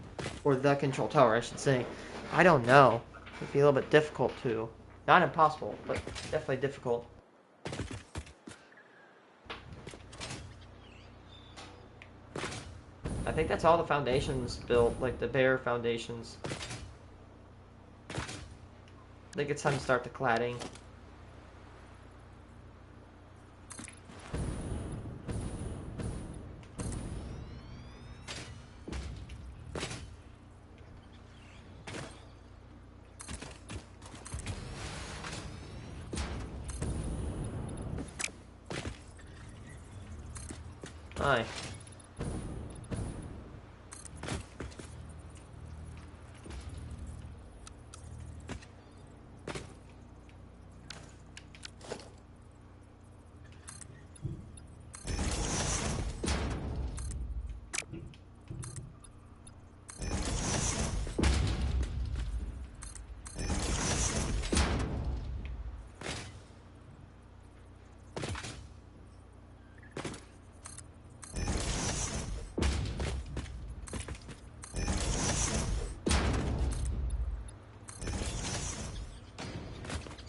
Or the control tower, I should say. I don't know. It'd be a little bit difficult too. Not impossible, but definitely difficult. think that's all the foundations built, like the bare foundations. I think it's time to start the cladding. Hi.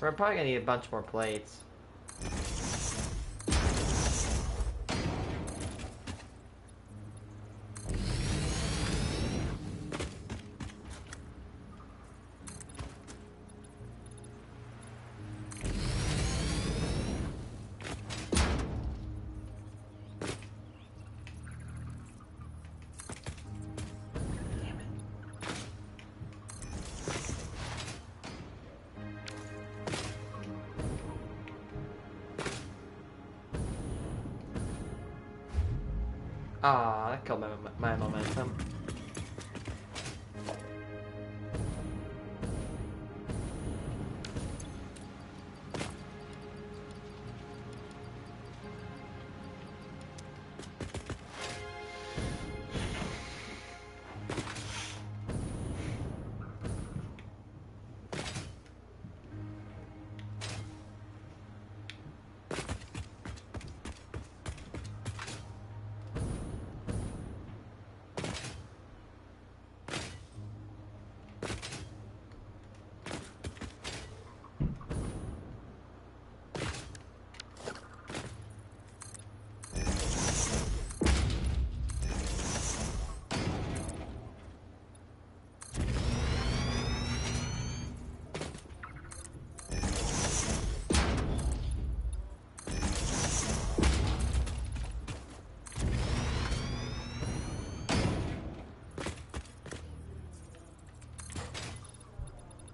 We're probably gonna need a bunch more plates. Ah, that killed my momentum.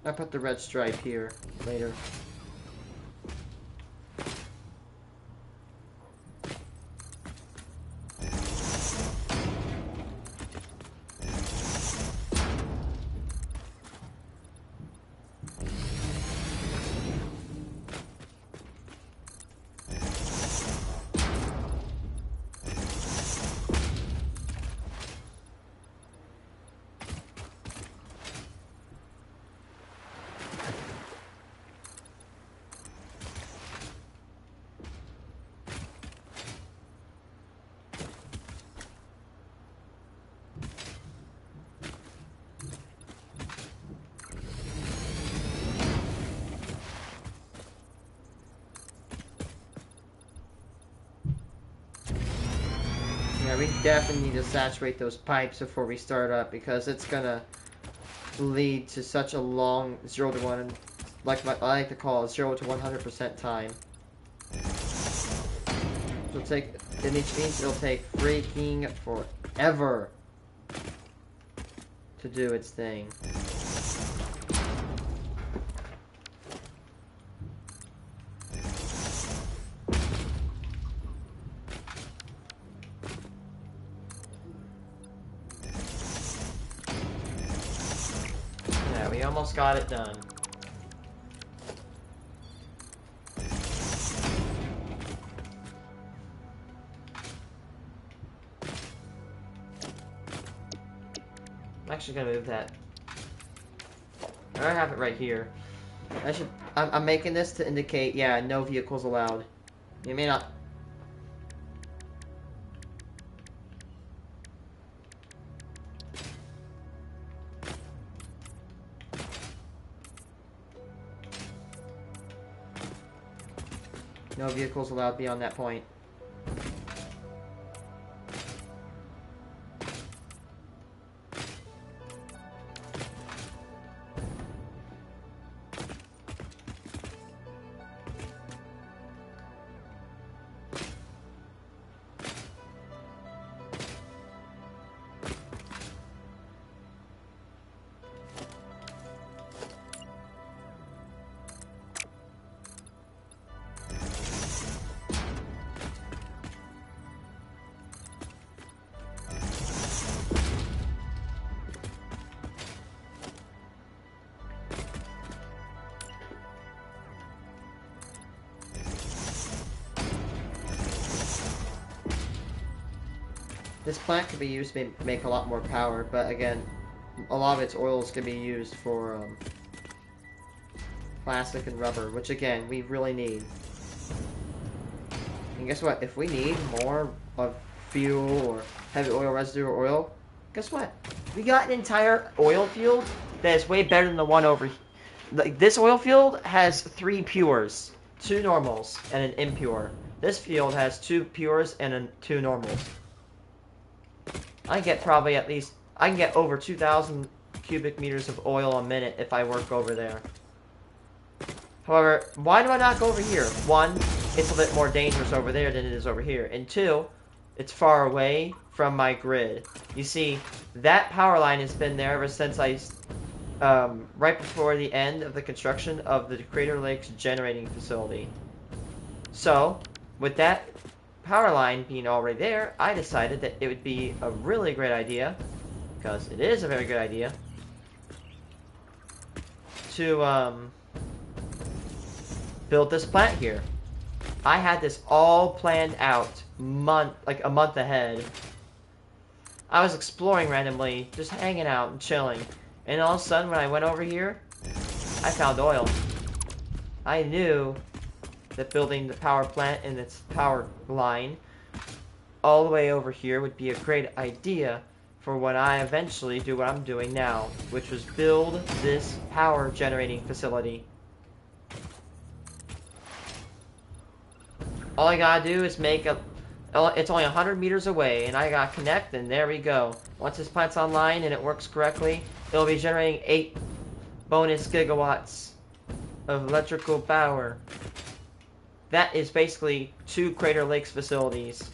I put the red stripe here later. Yeah, we definitely need to saturate those pipes before we start up because it's gonna lead to such a long 0 to 1, like I like to call it 0 to 100% time. It'll take, it means it'll take freaking forever to do its thing. Yeah, we almost got it done. I'm actually gonna move that. I have it right here. I'm making this to indicate, yeah, no vehicles allowed. You may not. No vehicles allowed beyond that point. This plant could be used to make a lot more power, but again, a lot of its oils can be used for plastic and rubber, which again, we really need. And guess what? If we need more of fuel or heavy oil residue or oil, guess what? We got an entire oil field that is way better than the one over here. Like, this oil field has 3 pures, 2 normals, and an impure. This field has 2 pures and 2 normals. I get probably at least, I can get over 2,000 cubic meters of oil a minute if I work over there. However, why do I not go over here? 1, it's a bit more dangerous over there than it is over here. And 2, it's far away from my grid. You see, that power line has been there ever since right before the end of the construction of the Crater Lakes generating facility. So, with that power line being already there, I decided that it would be a really great idea, because it is a very good idea, to build this plant here. I had this all planned out like a month ahead. I was exploring randomly, just hanging out and chilling, and all of a sudden when I went over here, I found oil. I knew that building the power plant and its power line all the way over here would be a great idea for when I eventually do what I'm doing now, which was build this power generating facility. All I gotta do is it's only 100 meters away, and I gotta connect, and there we go. Once this plant's online and it works correctly, it'll be generating 8 bonus gigawatts of electrical power. That is basically 2 Crater Lakes facilities.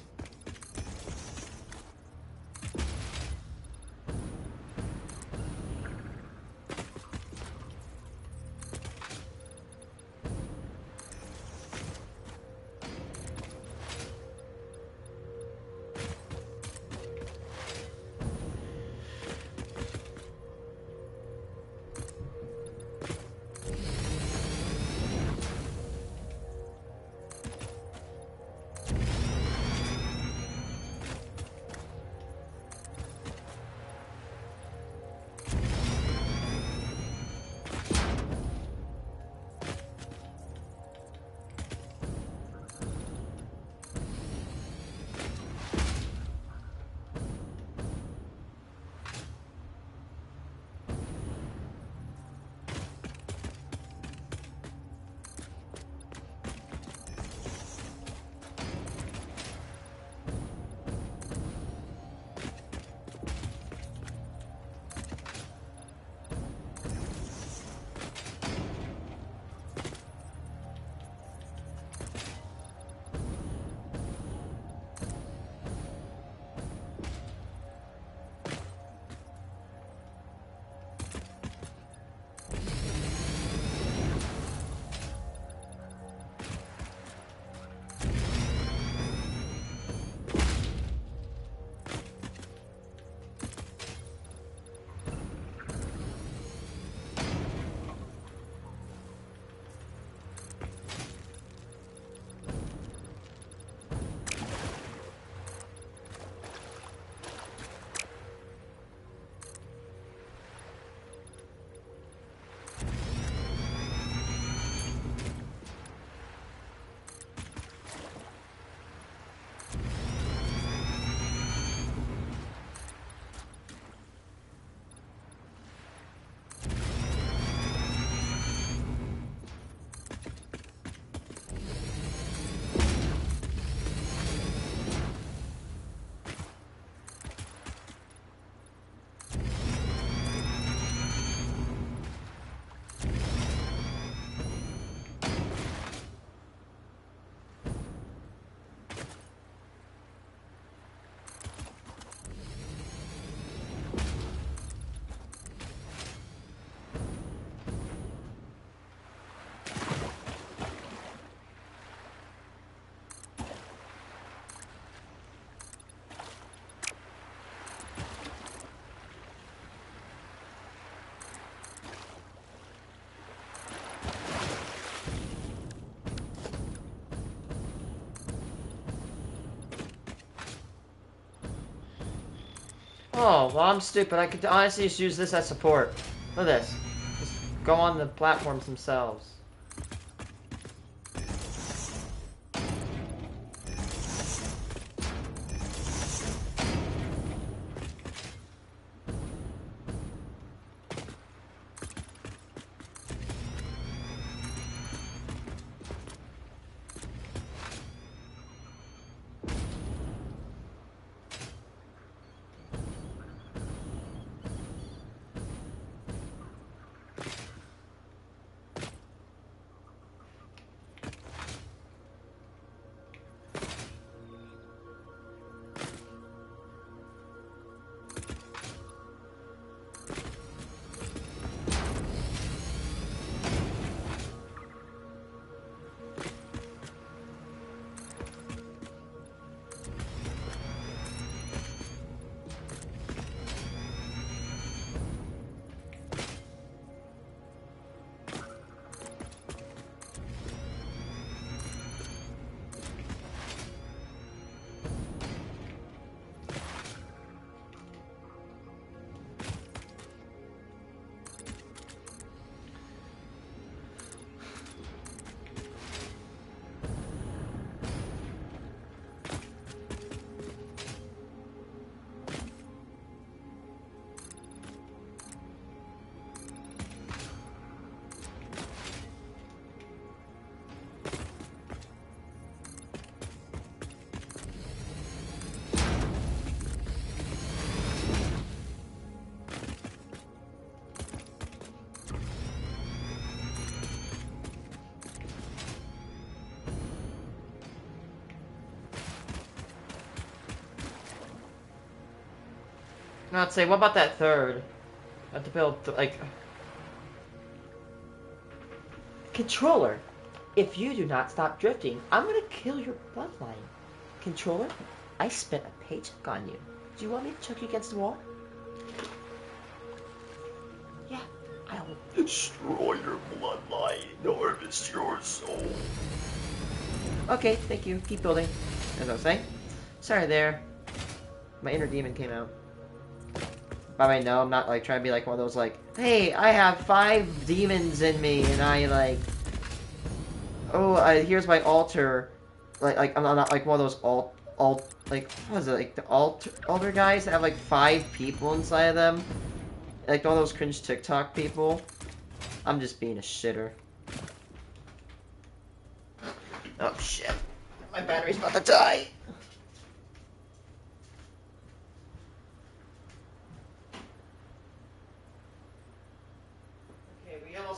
Oh, well, I'm stupid. I could honestly just use this as support. Look at this. Just go on the platforms themselves. I'd say, what about that third? I have to build, like... Controller, if you do not stop drifting, I'm gonna kill your bloodline. Controller, I spent a paycheck on you. Do you want me to chuck you against the wall? Yeah, I will destroy your bloodline and harvest your soul. Okay, thank you. Keep building. As I was saying. Sorry there. My inner demon came out. By the way, no, I'm not like trying to be like one of those like, hey, I have 5 demons in me, and I like, oh, here's my altar. Like I'm not like one of those like what is it, like the altar guys that have like 5 people inside of them, like one of those cringe TikTok people. I'm just being a shitter. Oh shit, my battery's about to die.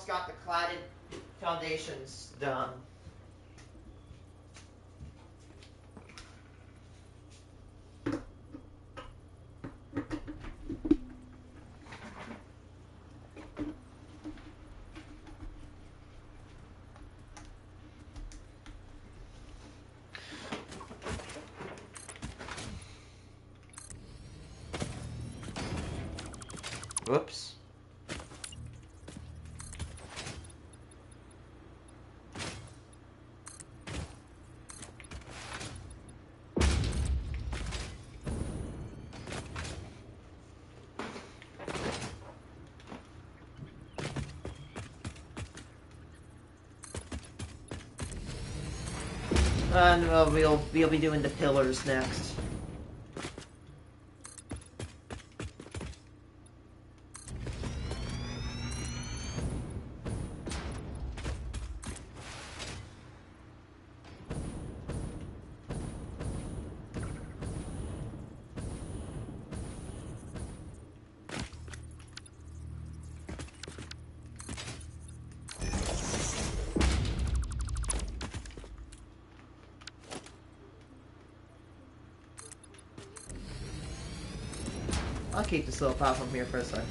Got the cladded foundations done. Whoops. And we'll be doing the pillars next. I'll keep this little platform here for a sec.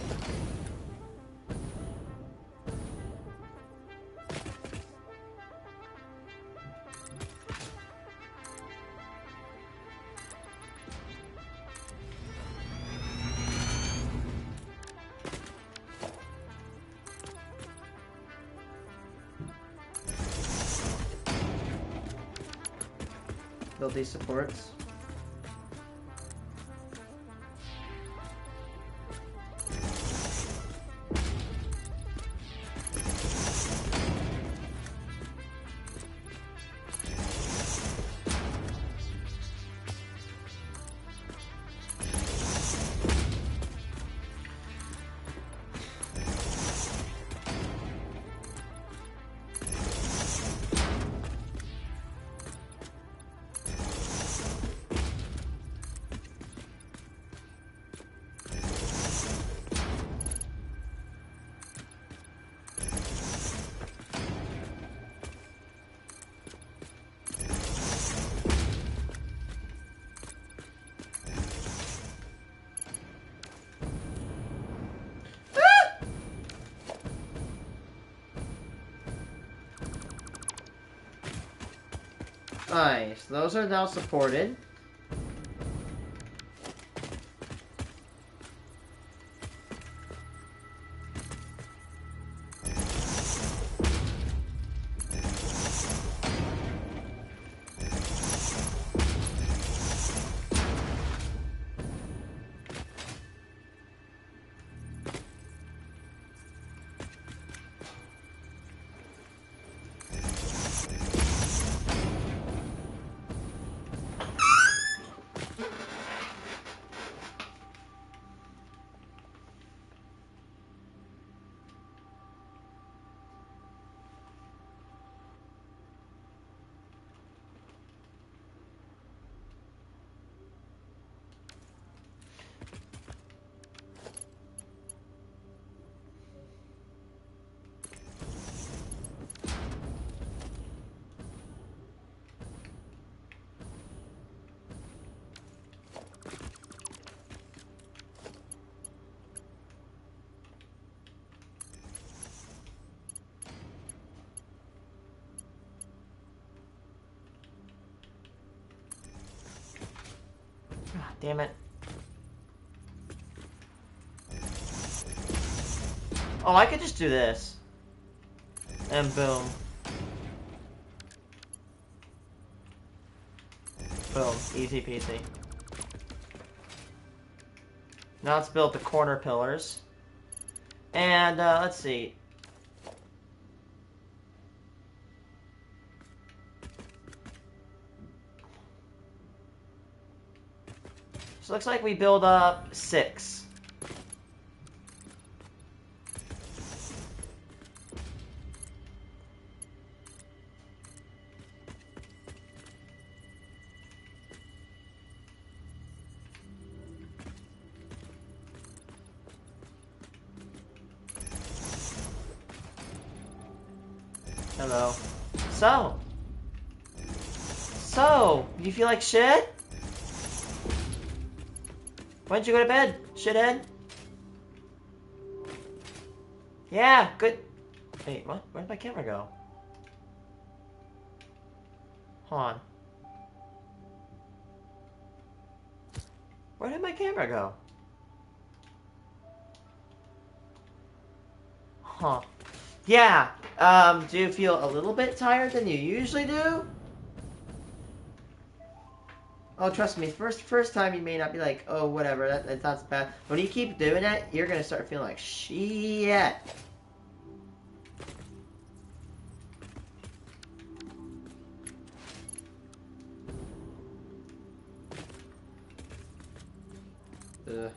Build these supports. Nice. Those are now supported. Damn it. Oh, I could just do this. And boom. Boom. Easy peasy. Now let's build the corner pillars. And, let's see. So it looks like we build up 6. Hello. So, you feel like shit? Why don't you go to bed, shithead? Yeah, good. Wait, what? Where'd my camera go? Hold on. Where did my camera go? Huh. Yeah, do you feel a little bit tired than you usually do? Oh, trust me, first time you may not be like, oh, whatever, that's not bad. When you keep doing that, you're gonna start feeling like shit. Ugh.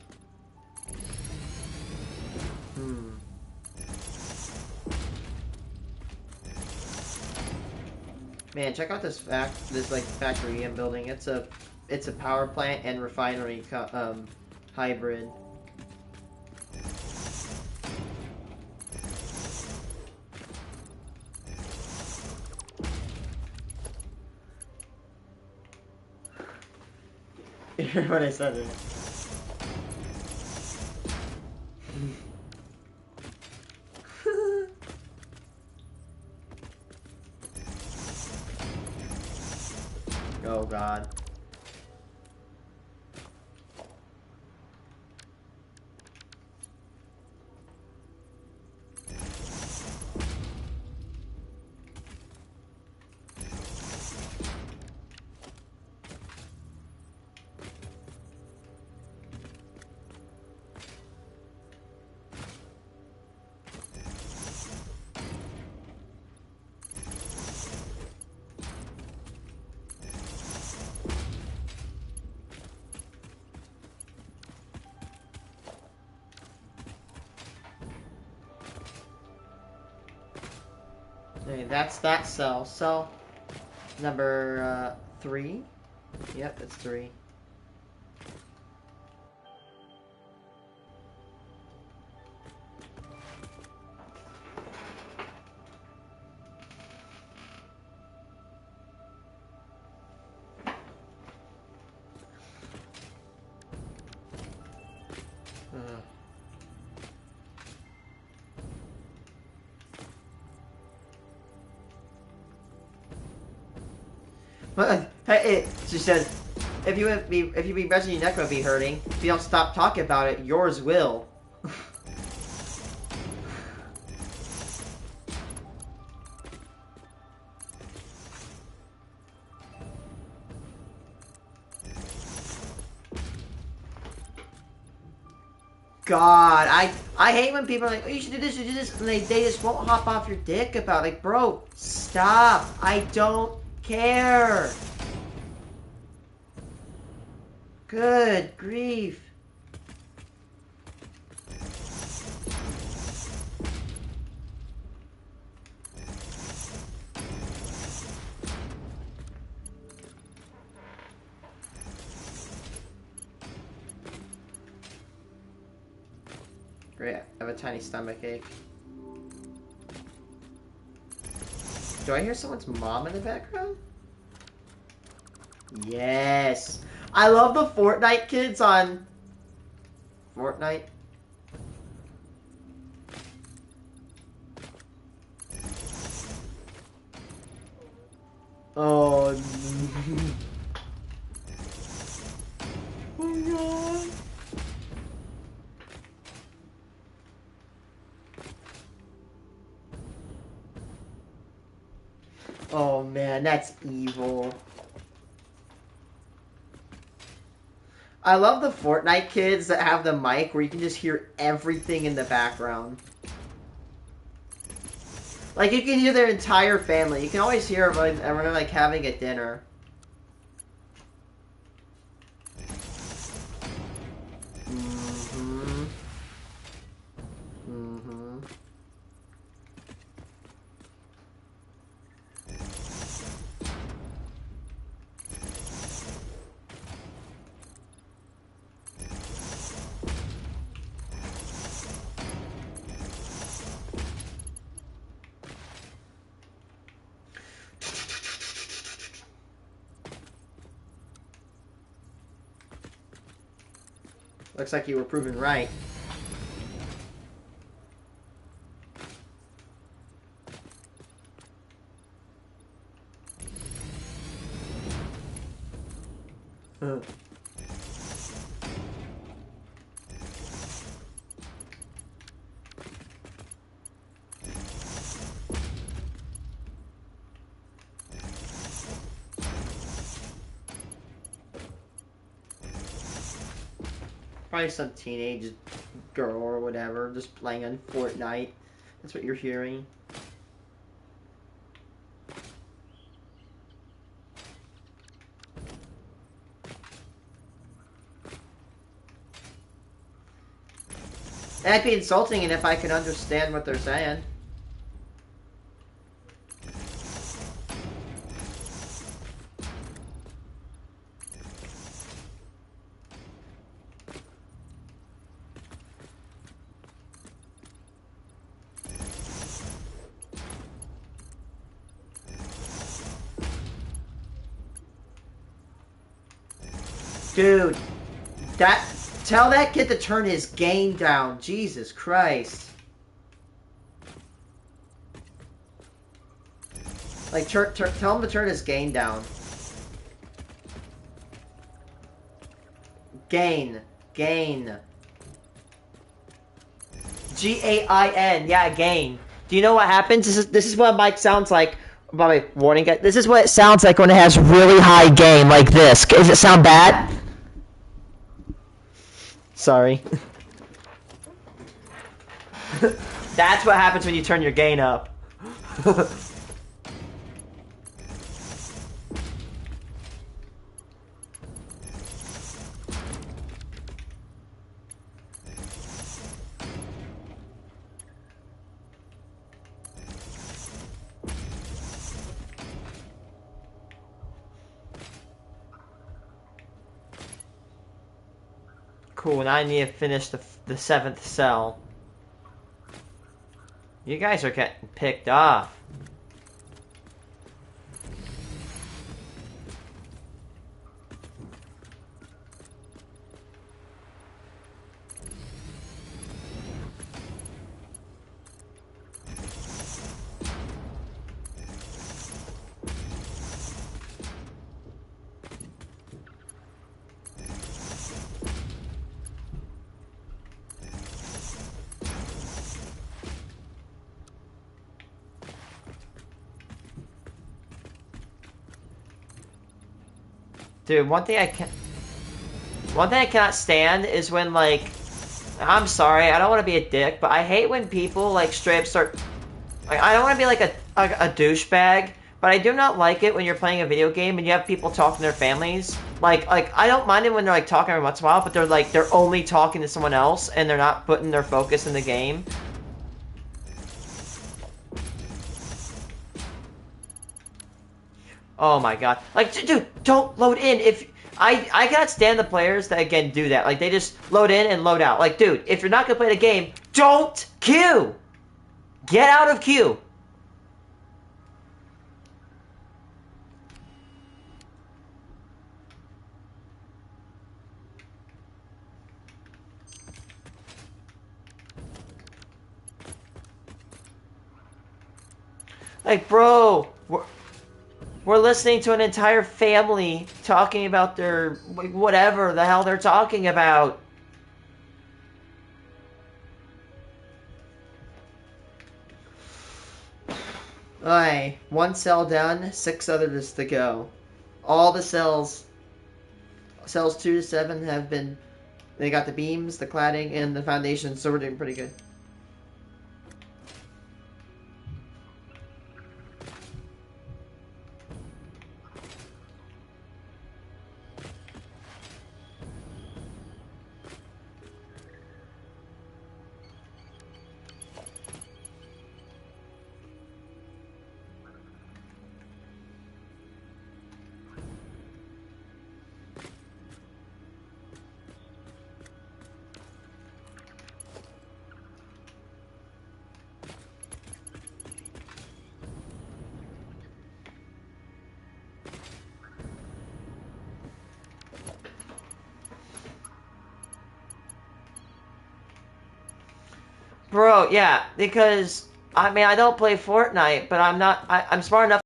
Man, check out this factory I'm building. It's a power plant and refinery hybrid. You heard what I said there. Oh god. Okay, that's that cell. Cell number 3. Yep, it's 3. But hey, she said, if you be resting, your neck will be hurting. If you don't stop talking about it, yours will. God, I hate when people are like, oh, you should do this, you should do this, and they just won't hop off your dick about it. Like, bro, stop. I don't care. Good grief. Great, I have a tiny stomach ache. Do I hear someone's mom in the background? Yes. I love the Fortnite kids on Fortnite. Oh, oh god. Oh man, that's evil. I love the Fortnite kids that have the mic where you can just hear everything in the background. Like, you can hear their entire family. You can always hear everyone like, having a dinner. Mm-hmm. Mm-hmm. Looks like you were proven right. Probably some teenage girl or whatever just playing on Fortnite. That's what you're hearing. That'd be insulting, and if I could understand what they're saying. Dude, tell that kid to turn his gain down. Jesus Christ. Like, tell him to turn his gain down. Gain. Gain. G-A-I-N. Yeah, gain. Do you know what happens? This is what Mike sounds like. By the way, warning guys. This is what it sounds like when it has really high gain, like this. Does it sound bad? Sorry. That's what happens when you turn your gain up. Cool, now I need to finish the 7th cell. You guys are getting picked off. Dude, one thing I cannot stand is when, like, I'm sorry, I don't want to be a dick, but I hate when people, like, straight up start, like, I don't want to be like a douchebag, but I do not like it when you're playing a video game and you have people talking to their families. Like, I don't mind it when they're, like, talking every once in a while, but they're only talking to someone else and they're not putting their focus in the game. Oh my god. Like, dude, don't load in. If I cannot stand the players that, again, do that. Like, they just load in and load out. Like, dude, if you're not gonna play the game, don't queue! Get out of queue! Like, bro, we're listening to an entire family talking about their, whatever the hell they're talking about. Alright, one cell done, 6 others to go. All the cells 2 to 7 have been, they got the beams, the cladding, and the foundation, so we're doing pretty good. Bro, yeah, because, I mean, I don't play Fortnite, but I'm smart enough.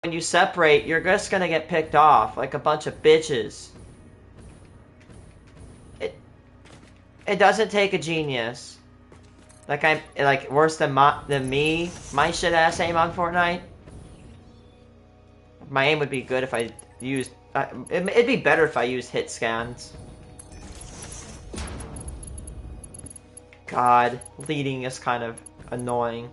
When you separate, you're just gonna get picked off like a bunch of bitches. It doesn't take a genius. Like, I'm, like, worse than me, my shit-ass aim on Fortnite. My aim would be good if I used, it'd be better if I used hit scans. God, leading is kind of annoying.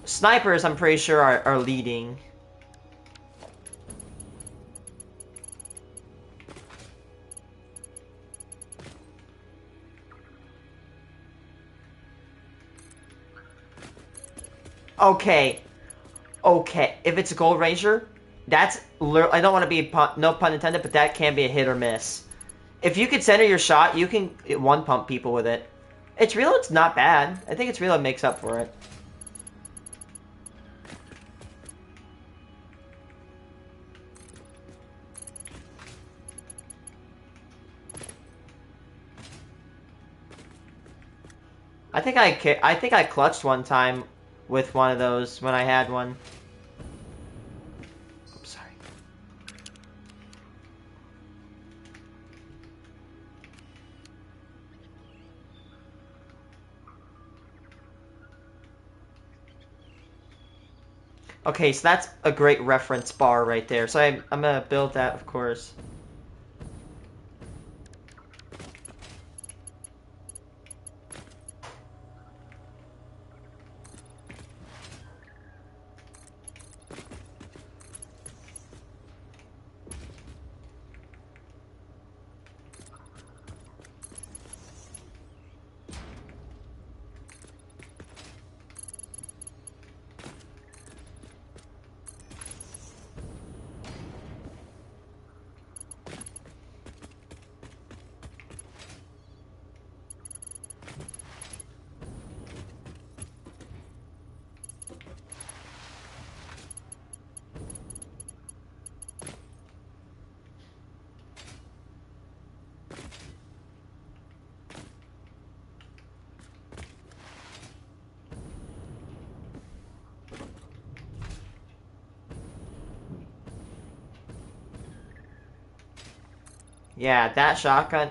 Snipers, I'm pretty sure, are leading. Okay. Okay. If it's a Gold Ranger, that's I don't want to be, no pun intended, but that can be a hit or miss. If you could center your shot, you can one-pump people with it. It's real, it's not bad. I think it's real, it makes up for it. I think I clutched one time with one of those when I had one. Oops, sorry. Okay, so that's a great reference bar right there. So I'm gonna build that, of course. Yeah, that shotgun.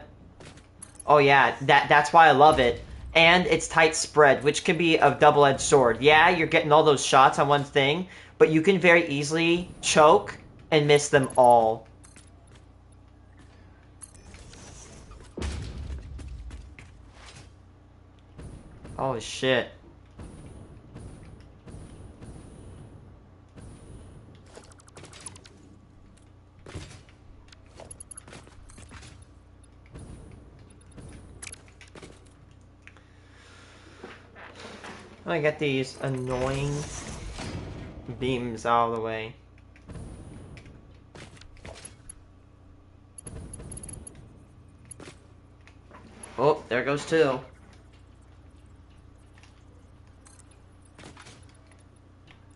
Oh yeah, that's why I love it. And it's tight spread, which can be a double-edged sword. Yeah, you're getting all those shots on one thing, but you can very easily choke and miss them all. Oh shit. I get these annoying beams out of the way. Oh, there goes two.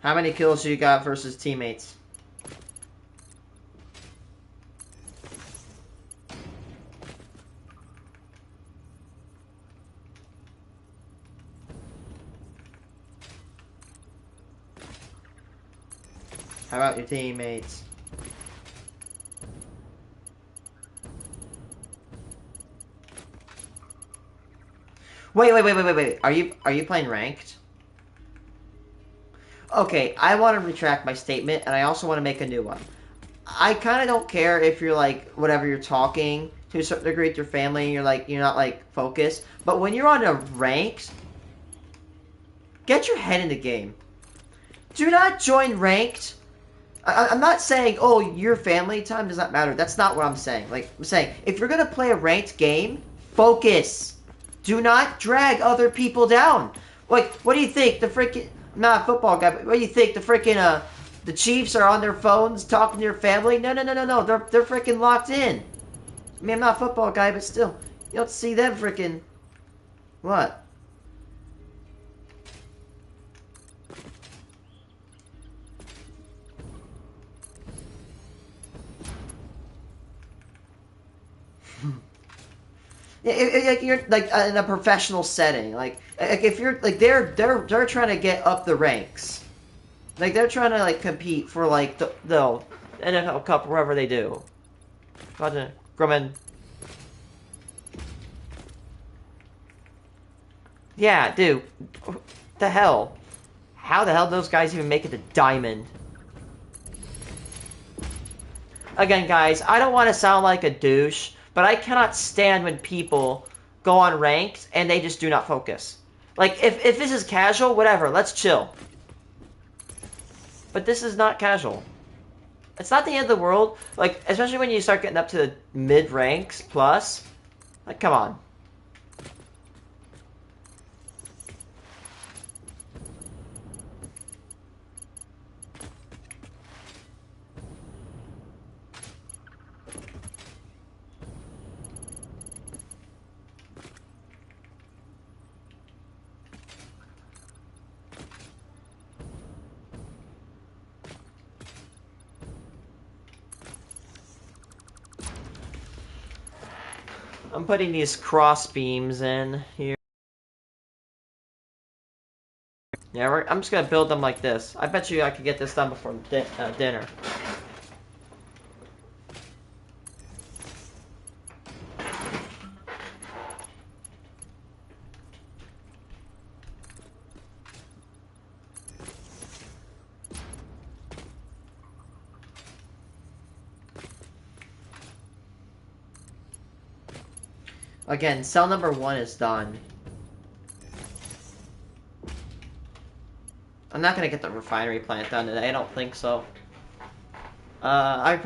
How many kills do you got versus teammates? How about your teammates? Wait. Are you playing ranked? Okay, I want to retract my statement, and I also want to make a new one. I kind of don't care if you're like whatever you're talking to a certain degree with your family, and you're not like focused. But when you're on a ranked, get your head in the game. Do not join ranked. I'm not saying, oh, your family time does not matter. That's not what I'm saying. Like, I'm saying, if you're going to play a ranked game, focus. Do not drag other people down. Like, what do you think? The freaking... I'm not a football guy, but what do you think? The freaking, the Chiefs are on their phones talking to your family? No. They're freaking locked in. I mean, I'm not a football guy, but still. You don't see them freaking... What? Like you're like in a professional setting, like if you're like they're trying to get up the ranks, like they're trying to like compete for like the NFL Cup wherever they do. Grumman. Yeah, dude. What the hell? How the hell do those guys even make it to Diamond? Again, guys, I don't want to sound like a douche, but I cannot stand when people go on ranked and they just do not focus. Like, if this is casual, whatever, let's chill. But this is not casual. It's not the end of the world. Like, especially when you start getting up to the mid-ranks plus. Like, come on. I'm putting these cross beams in here. Yeah, I'm just gonna build them like this. I bet you I could get this done before dinner. Again, cell number 1 is done. I'm not gonna get the refinery plant done today. I don't think so. I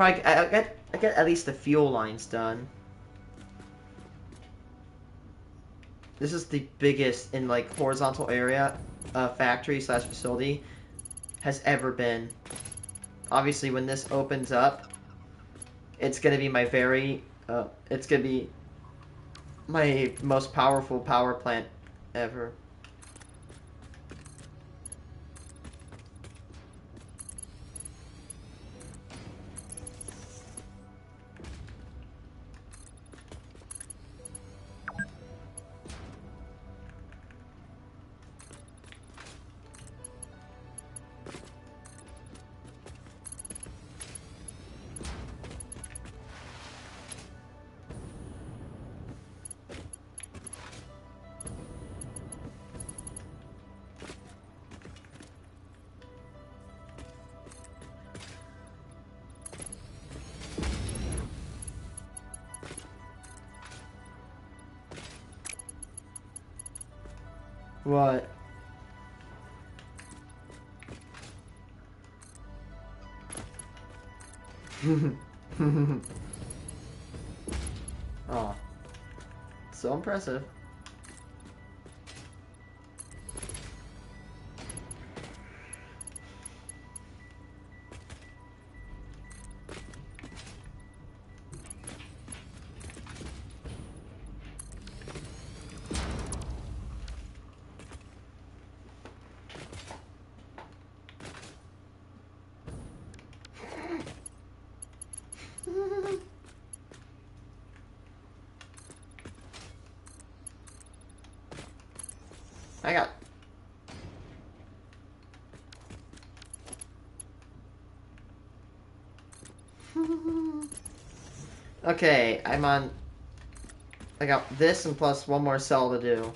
get at least the fuel lines done. This is the biggest in like horizontal area factory / facility has ever been. Obviously, when this opens up, it's gonna be my it's gonna be my most powerful power plant ever. What? Oh, so impressive. I got... Okay, I'm on... I got this and plus one more cell to do.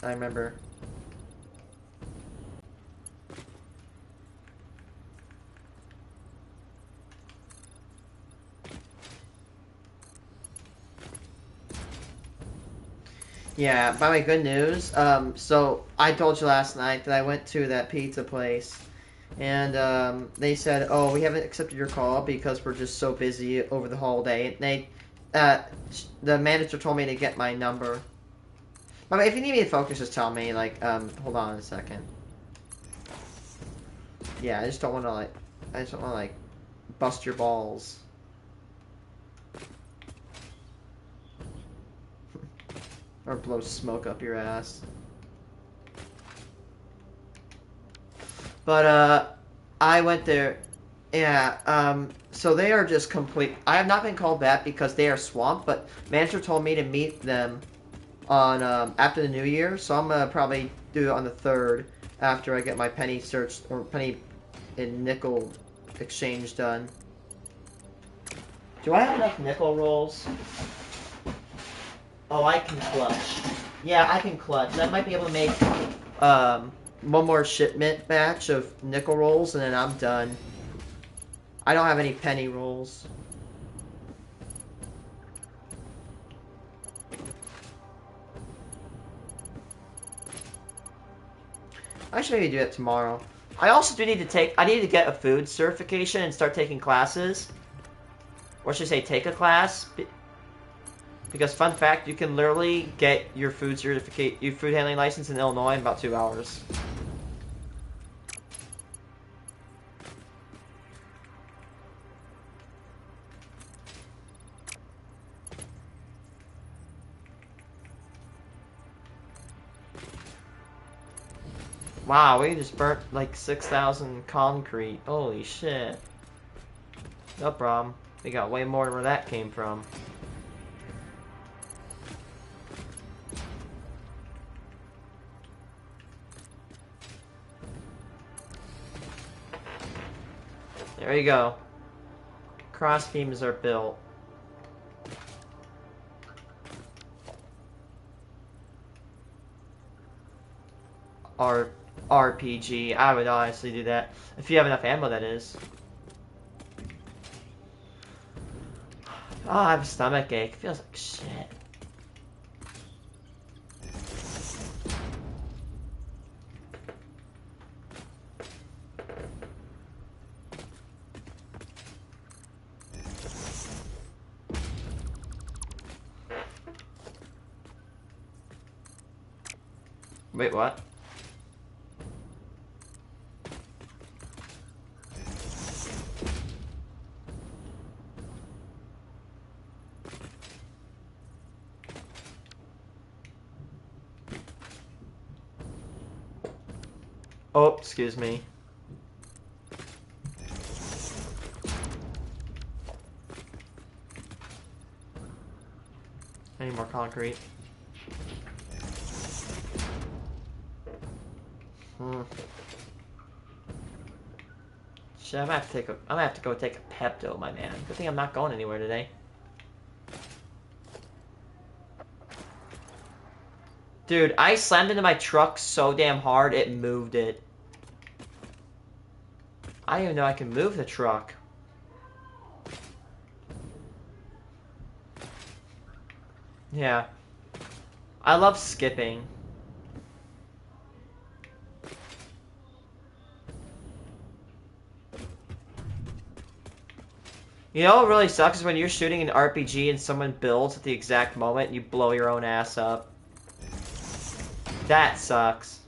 I remember. Yeah, by the way, good news. So I told you last night that I went to that pizza place, and they said, "Oh, we haven't accepted your call because we're just so busy over the holiday." And uh, the manager told me to get my number. By the way, if you need me to focus, just tell me. Like, hold on a second. Yeah, I just don't want to bust your balls. Or blow smoke up your ass. But, I went there. Yeah, so they are just complete. I have not been called back because they are swamped, but manager told me to meet them on, after the new year, so I'm gonna probably do it on the 3rd after I get my penny search, or penny and nickel exchange done. Do I have enough nickel rolls? Oh, I can clutch. Yeah, I can clutch. I might be able to make one more shipment batch of nickel rolls, and then I'm done. I don't have any penny rolls. I should maybe do it tomorrow. I also do need to take... I need to get a food certification and start taking classes. Or should I say take a class. Because, fun fact, you can literally get your food certificate, your food handling license in Illinois in about 2 hours. Wow, we just burnt like 6,000 concrete. Holy shit. No problem. We got way more where that came from. There you go. Cross beams are built. RPG. I would honestly do that. If you have enough ammo, that is. Oh, I have a stomach ache. It feels like shit. Wait, what? Oh, excuse me. I need more concrete. Shit, I'm gonna have to go take a Pepto, my man. Good thing I'm not going anywhere today. Dude, I slammed into my truck so damn hard, it moved it. I didn't even know I could move the truck. Yeah. I love skipping. You know what really sucks is when you're shooting an RPG and someone builds at the exact moment and you blow your own ass up. That sucks.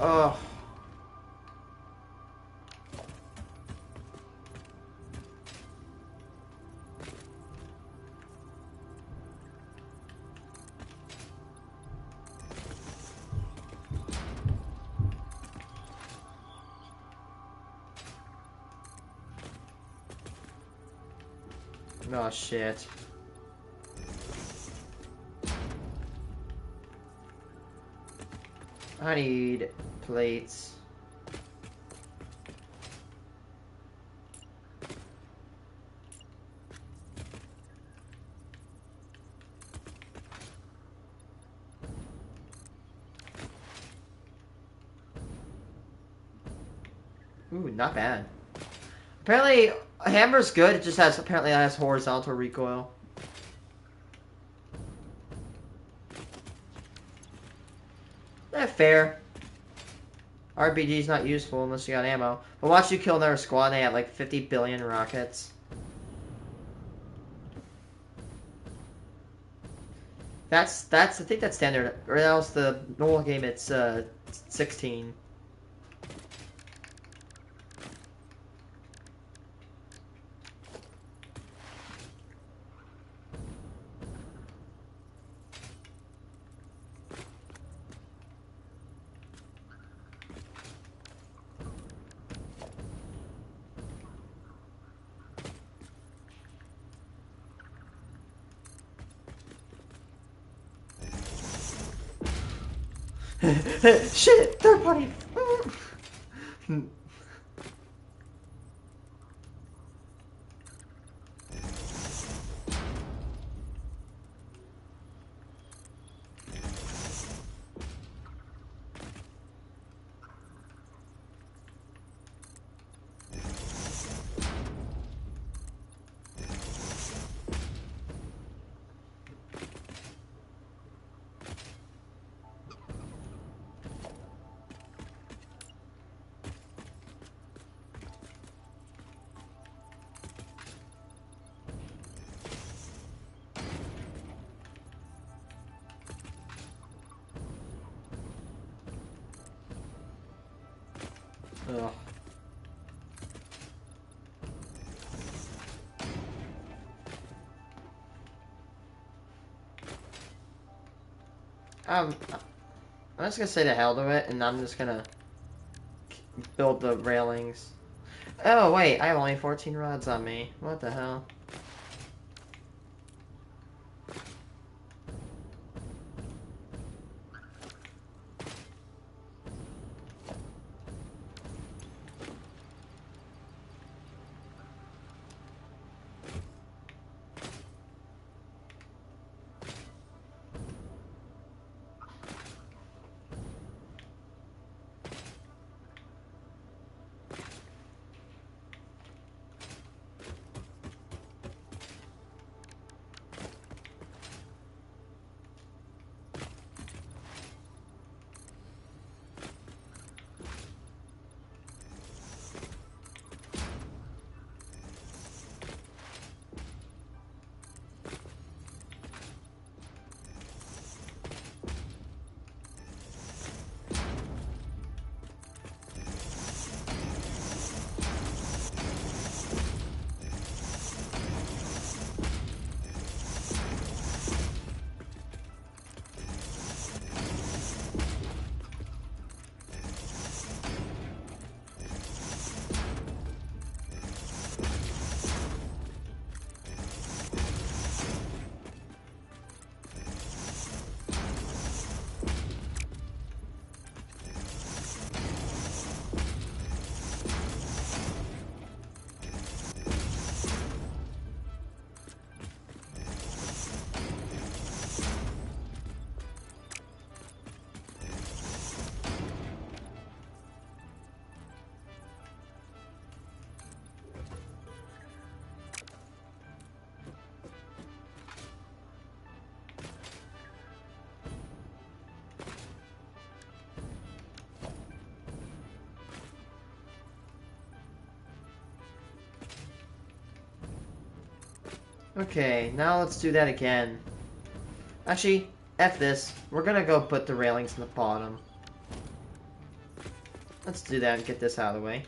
Ugh. Oh shit. I need plates. Ooh, not bad. Apparently, a hammer's good. It just apparently has horizontal recoil. Fair. RPG's not useful unless you got ammo. But watch you kill another squad and they have like 50 billion rockets. I think that's standard. Or else the normal game it's 16. Shit! Third party! Ugh. I'm just gonna say the hell to it, and I'm just gonna build the railings. Oh wait, I have only 14 rods on me. What the hell? Okay, now let's do that again. Actually, F this. We're gonna go put the railings in the bottom. Let's do that and get this out of the way.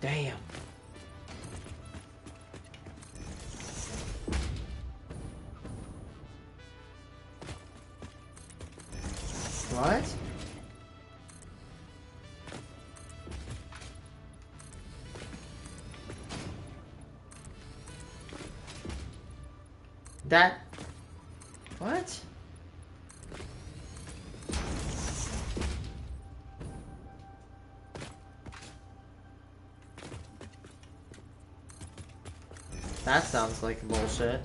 Damn. What? That... What? That sounds like bullshit.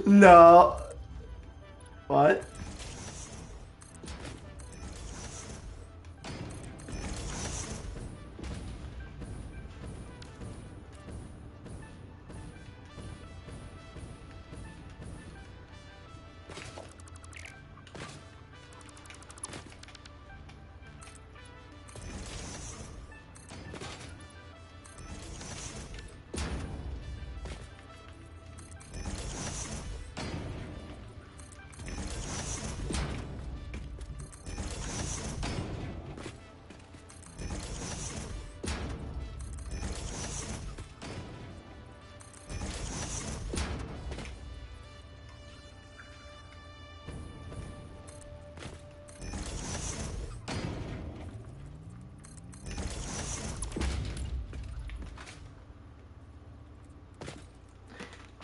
No. What?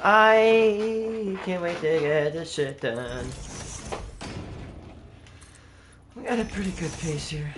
I can't wait to get this shit done. We got a pretty good pace here.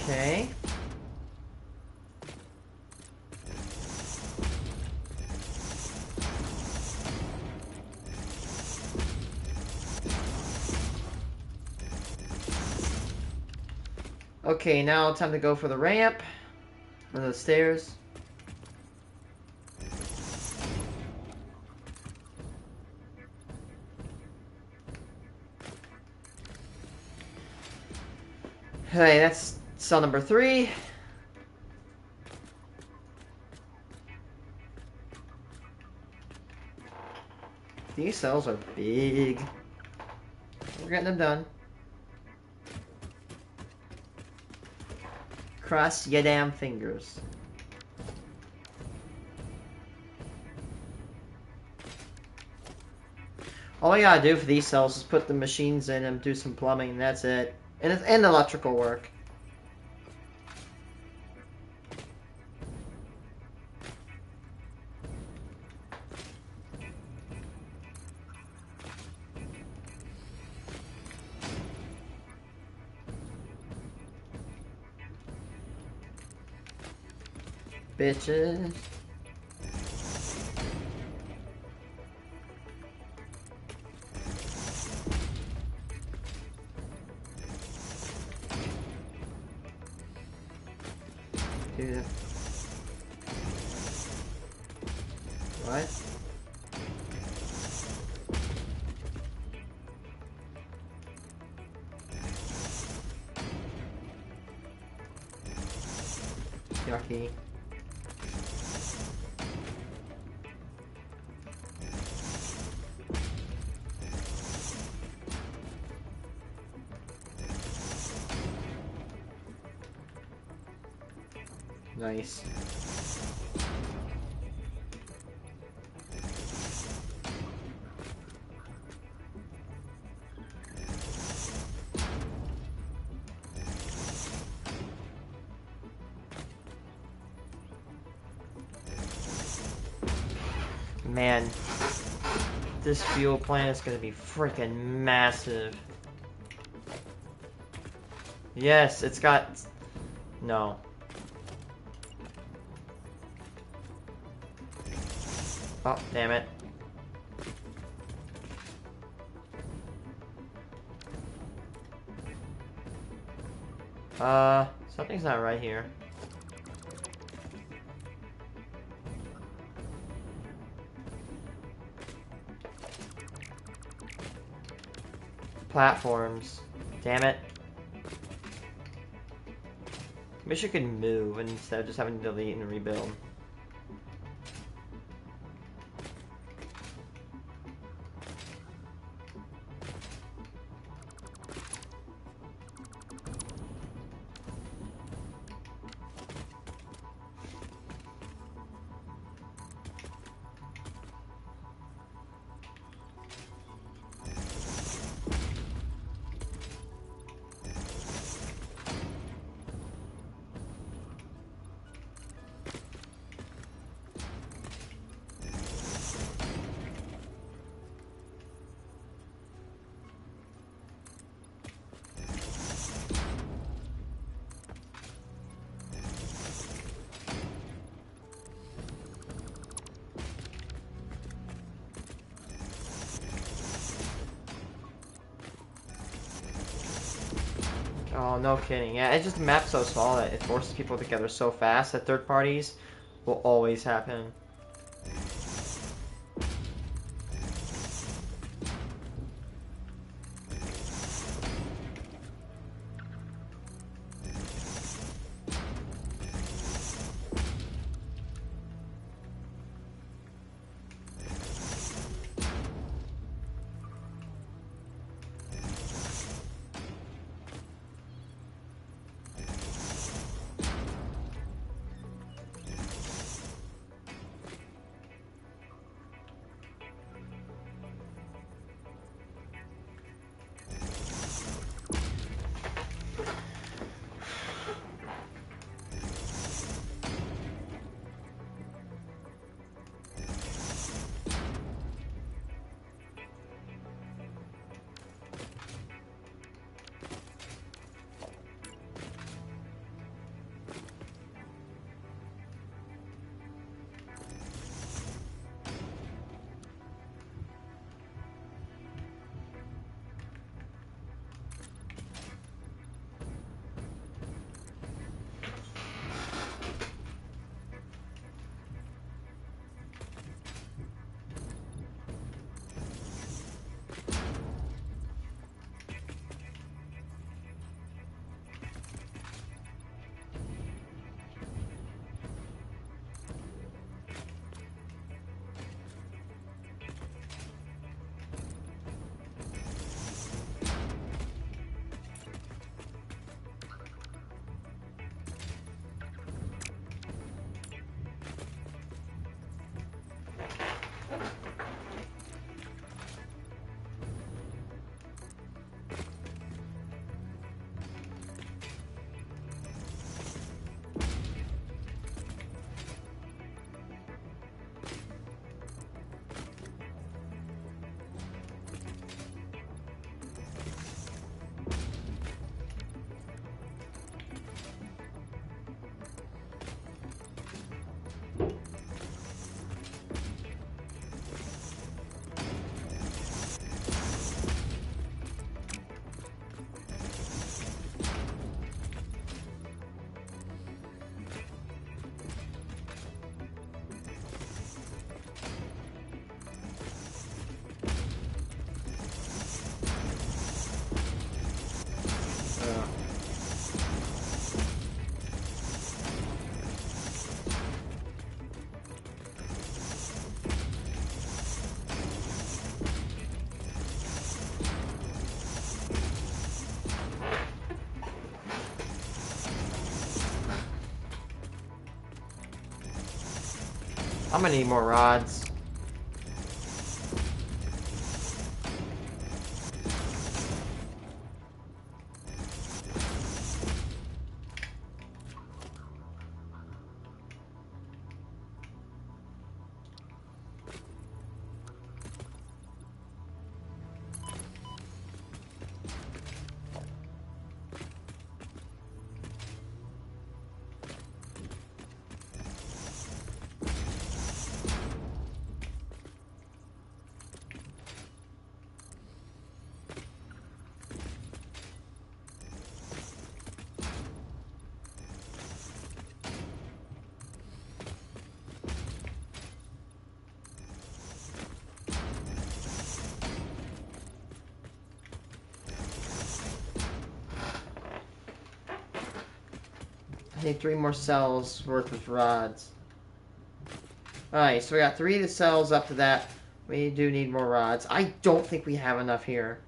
Okay. Okay, now time to go for the ramp. Or the stairs. Hey, that's cell number 3. These cells are big. We're getting them done. Cross your damn fingers. All I gotta do for these cells is put the machines in and do some plumbing, and that's it. And electrical work. Bitches. Dude. What? Yucky. Nice. Man, this fuel plant is gonna be freaking massive. Yes, it's got... No. Oh, damn it. Something's not right here. Platforms. Damn it. Wish I could move instead of just having to delete and rebuild. Oh, no kidding. Yeah, it's just the map's so small that it forces people together so fast that third parties will always happen. I'm gonna need more rods. I need 3 more cells worth of rods. Alright, so we got 3 of the cells up to that. We do need more rods. I don't think we have enough here.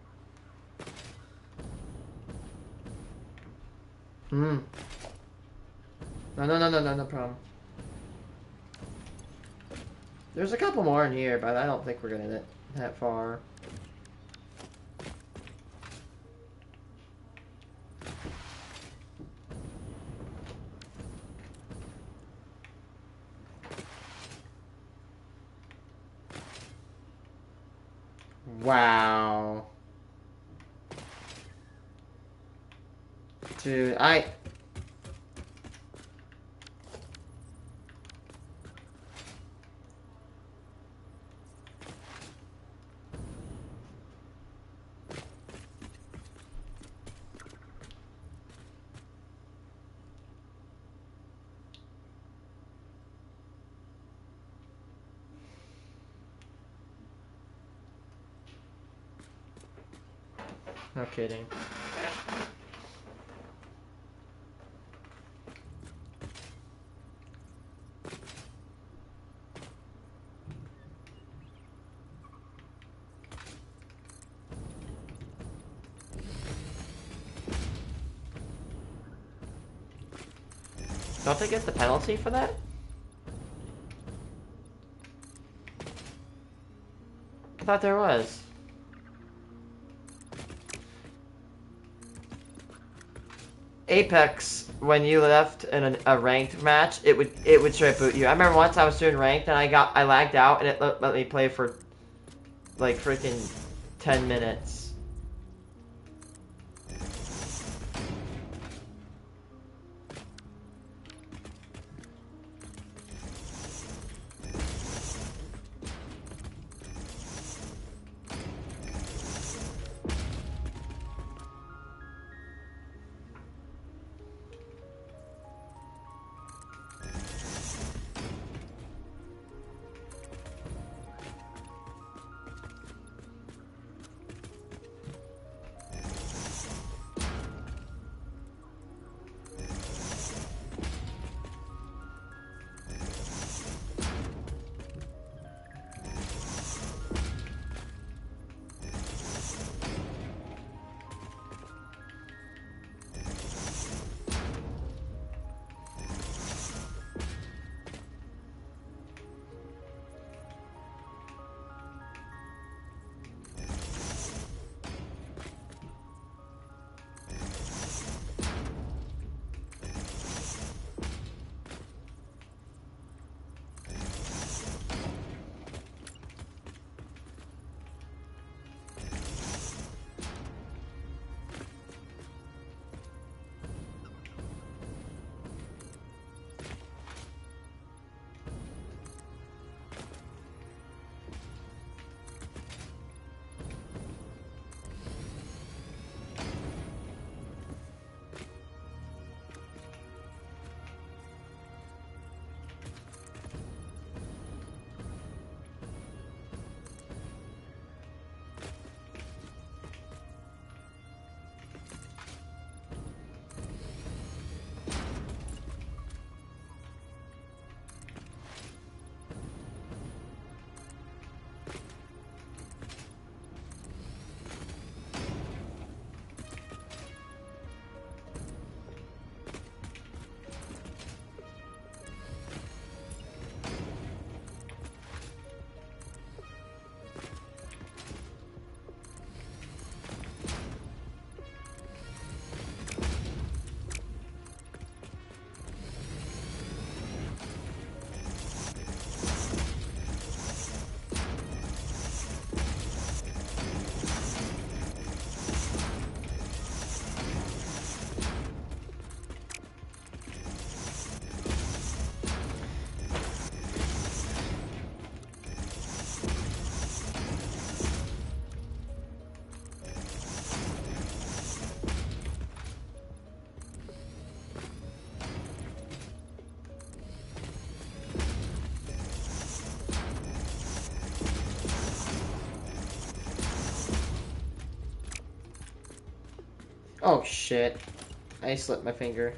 No problem. There's a couple more in here, but I don't think we're gonna get that far. Wow. Dude, no kidding. Don't they get the penalty for that? I thought there was. Apex, when you left in a ranked match, it would straight boot you. I remember once I was doing ranked and I lagged out and it let me play for like freaking 10 minutes. Oh shit. I slipped my finger.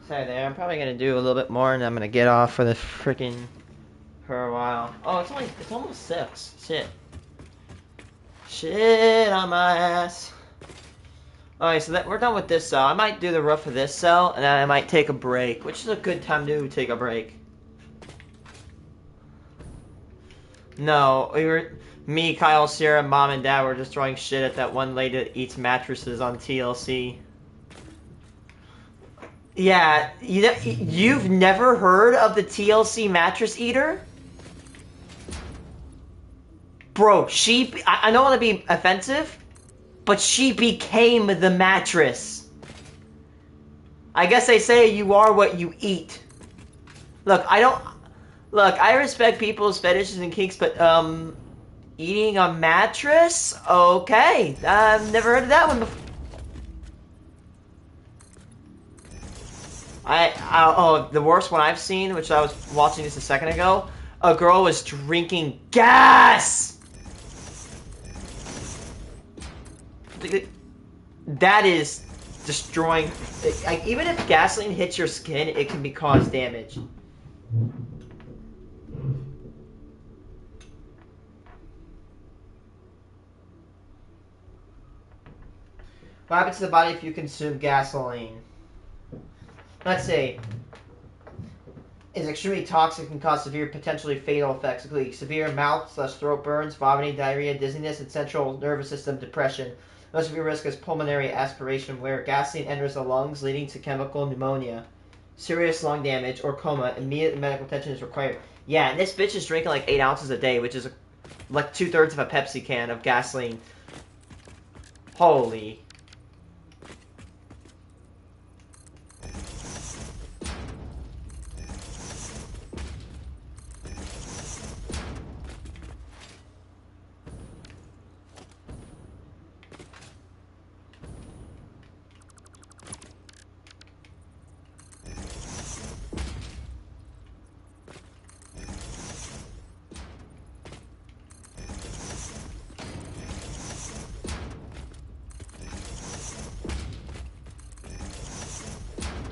Sorry there, I'm probably gonna do a little bit more and I'm gonna get off for the freaking for a while. Oh, it's almost 6. Shit on my ass. Alright, so that we're done with this cell. I might do the roof of this cell and then I might take a break, which is a good time to take a break. No, me, Kyle, Sierra, Mom, and Dad were just throwing shit at that one lady that eats mattresses on TLC. Yeah, you've never heard of the TLC mattress eater? Bro, I don't want to be offensive, but she became the mattress. I guess they say you are what you eat. Look, I respect people's fetishes and kinks, but, eating a mattress? Okay, I've never heard of that one before. Oh, the worst one I've seen, which I was watching just a second ago, a girl was drinking gas! That is destroying... Like, even if gasoline hits your skin, it can cause damage. What happens to the body if you consume gasoline? Let's see. Is extremely toxic and cause severe, potentially fatal effects, including severe mouth/throat burns, vomiting, diarrhea, dizziness, and central nervous system depression. Most severe risk is pulmonary aspiration, where gasoline enters the lungs, leading to chemical pneumonia. Serious lung damage or coma. Immediate medical attention is required. Yeah, and this bitch is drinking like 8 ounces a day, which is like 2/3 of a Pepsi can of gasoline. Holy.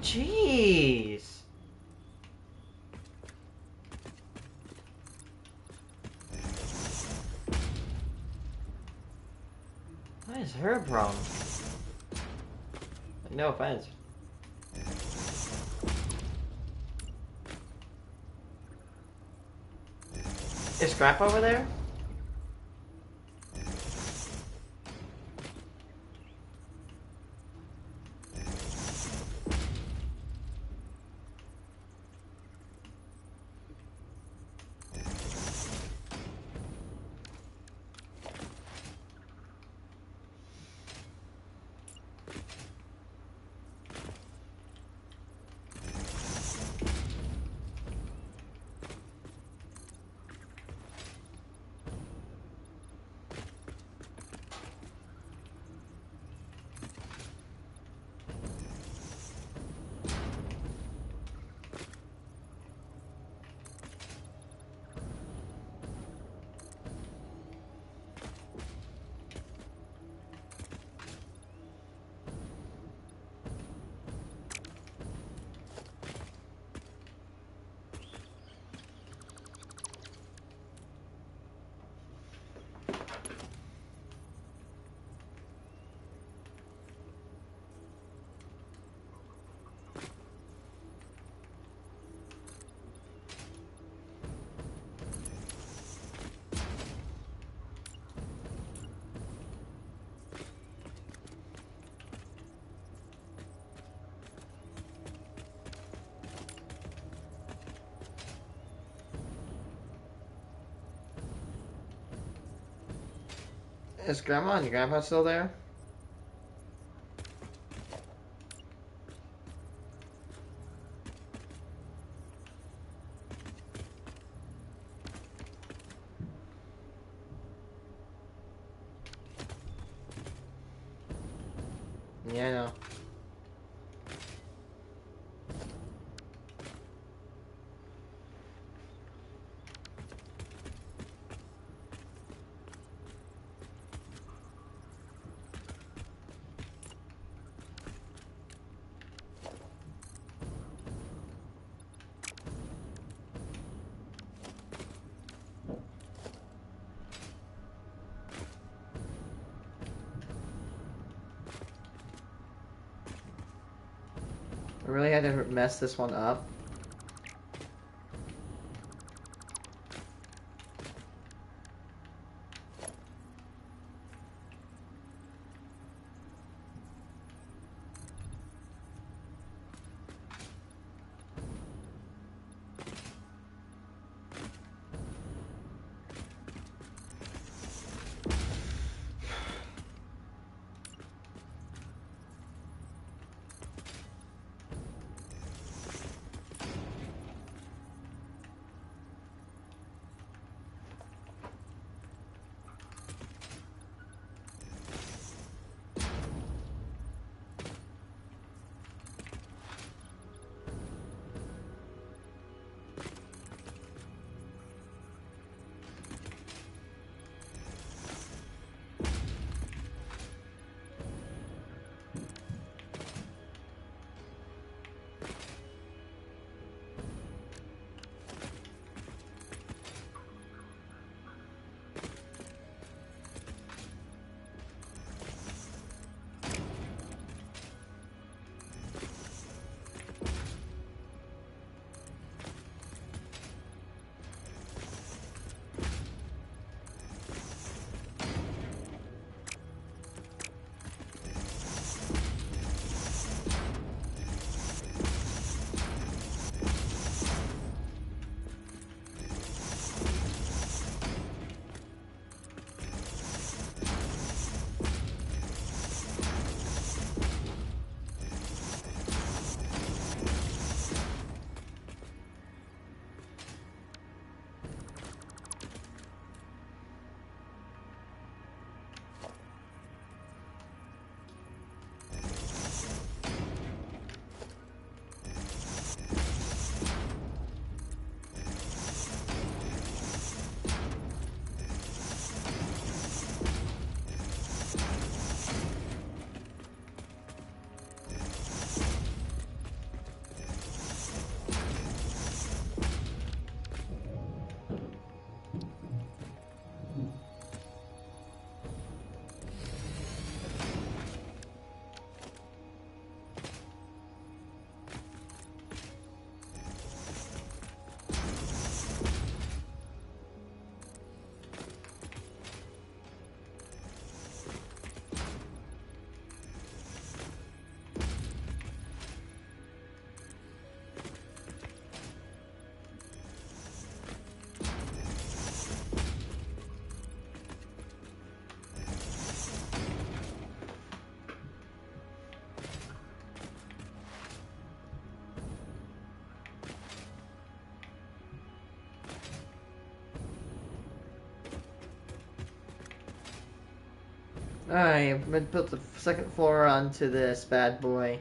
Jeez. What is her problem? No offense. Is Scrap over there? Is Grandma and your Grandpa still there? Yeah, I know. I really had to mess this one up. Alright, I'm gonna build the second floor onto this bad boy.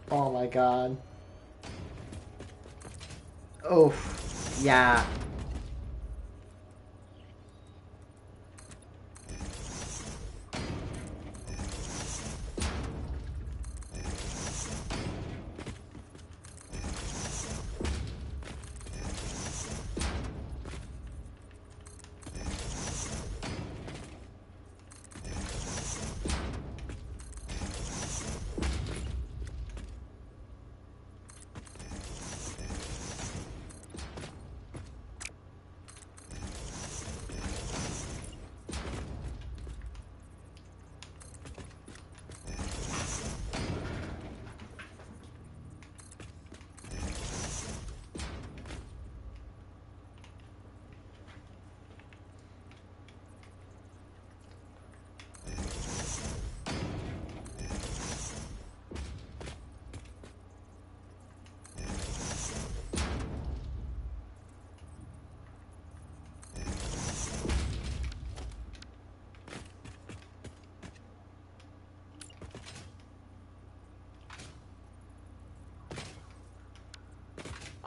Oh my god. Oh, yeah.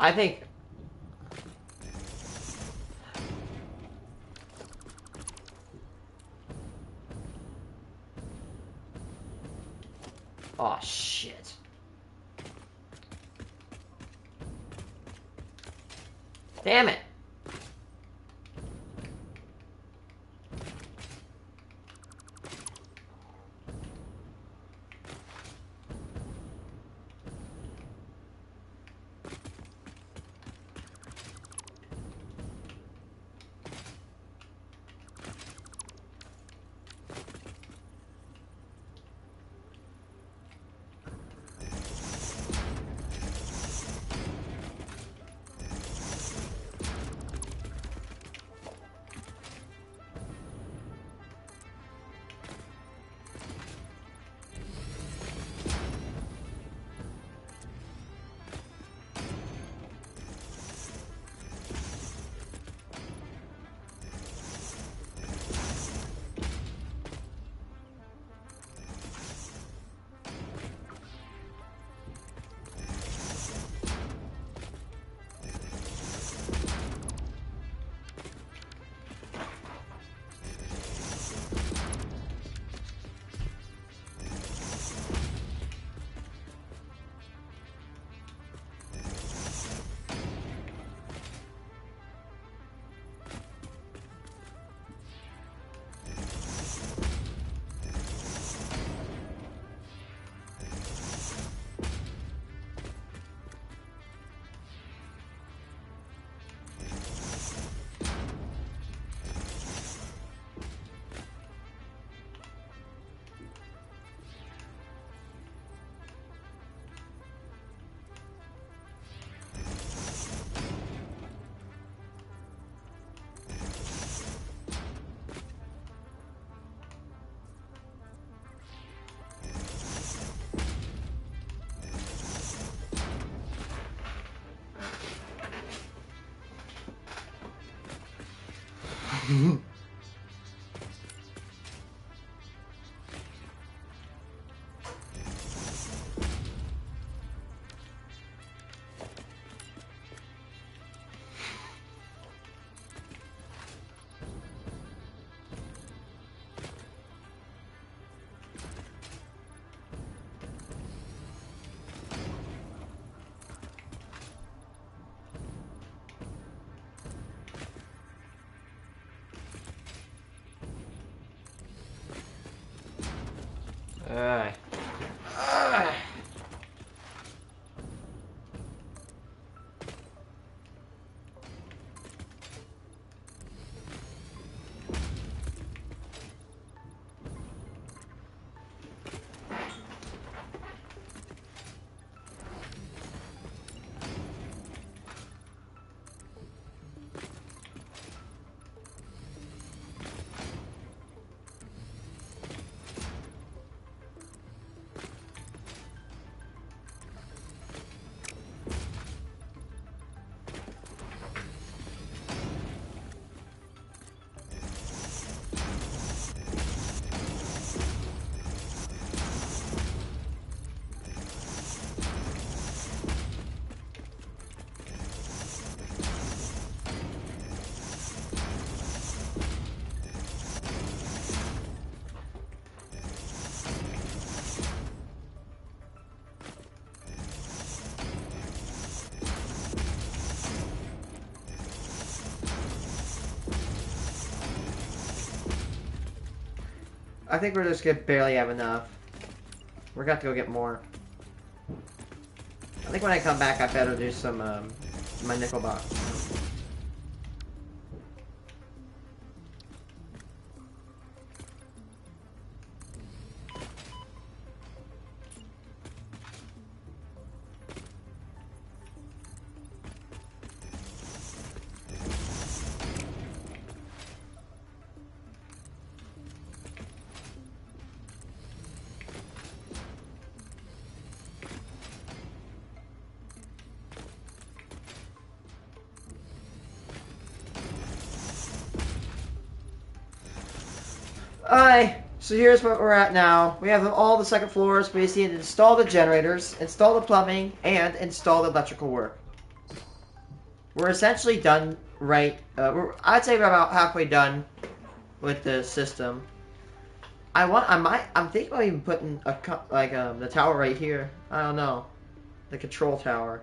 I think... Oh, shit. Damn it. Alright. I think we're just gonna barely have enough. We're gonna have to go get more. I think when I come back, I better do some, my nickel box. Alright, so here's where we're at now. We have all the second floors. We just need to install the generators, install the plumbing, and install the electrical work. we're essentially done. Right, I'd say we're about halfway done with the system. I'm thinking about even putting the tower right here. I don't know, the control tower.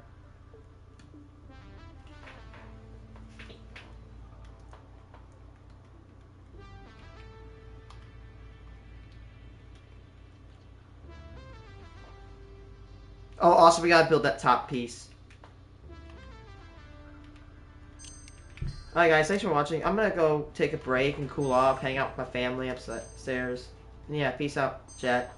Oh, also we gotta build that top piece. Alright guys, thanks for watching. I'm gonna go take a break and cool off, hang out with my family upstairs. Yeah, peace out, chat.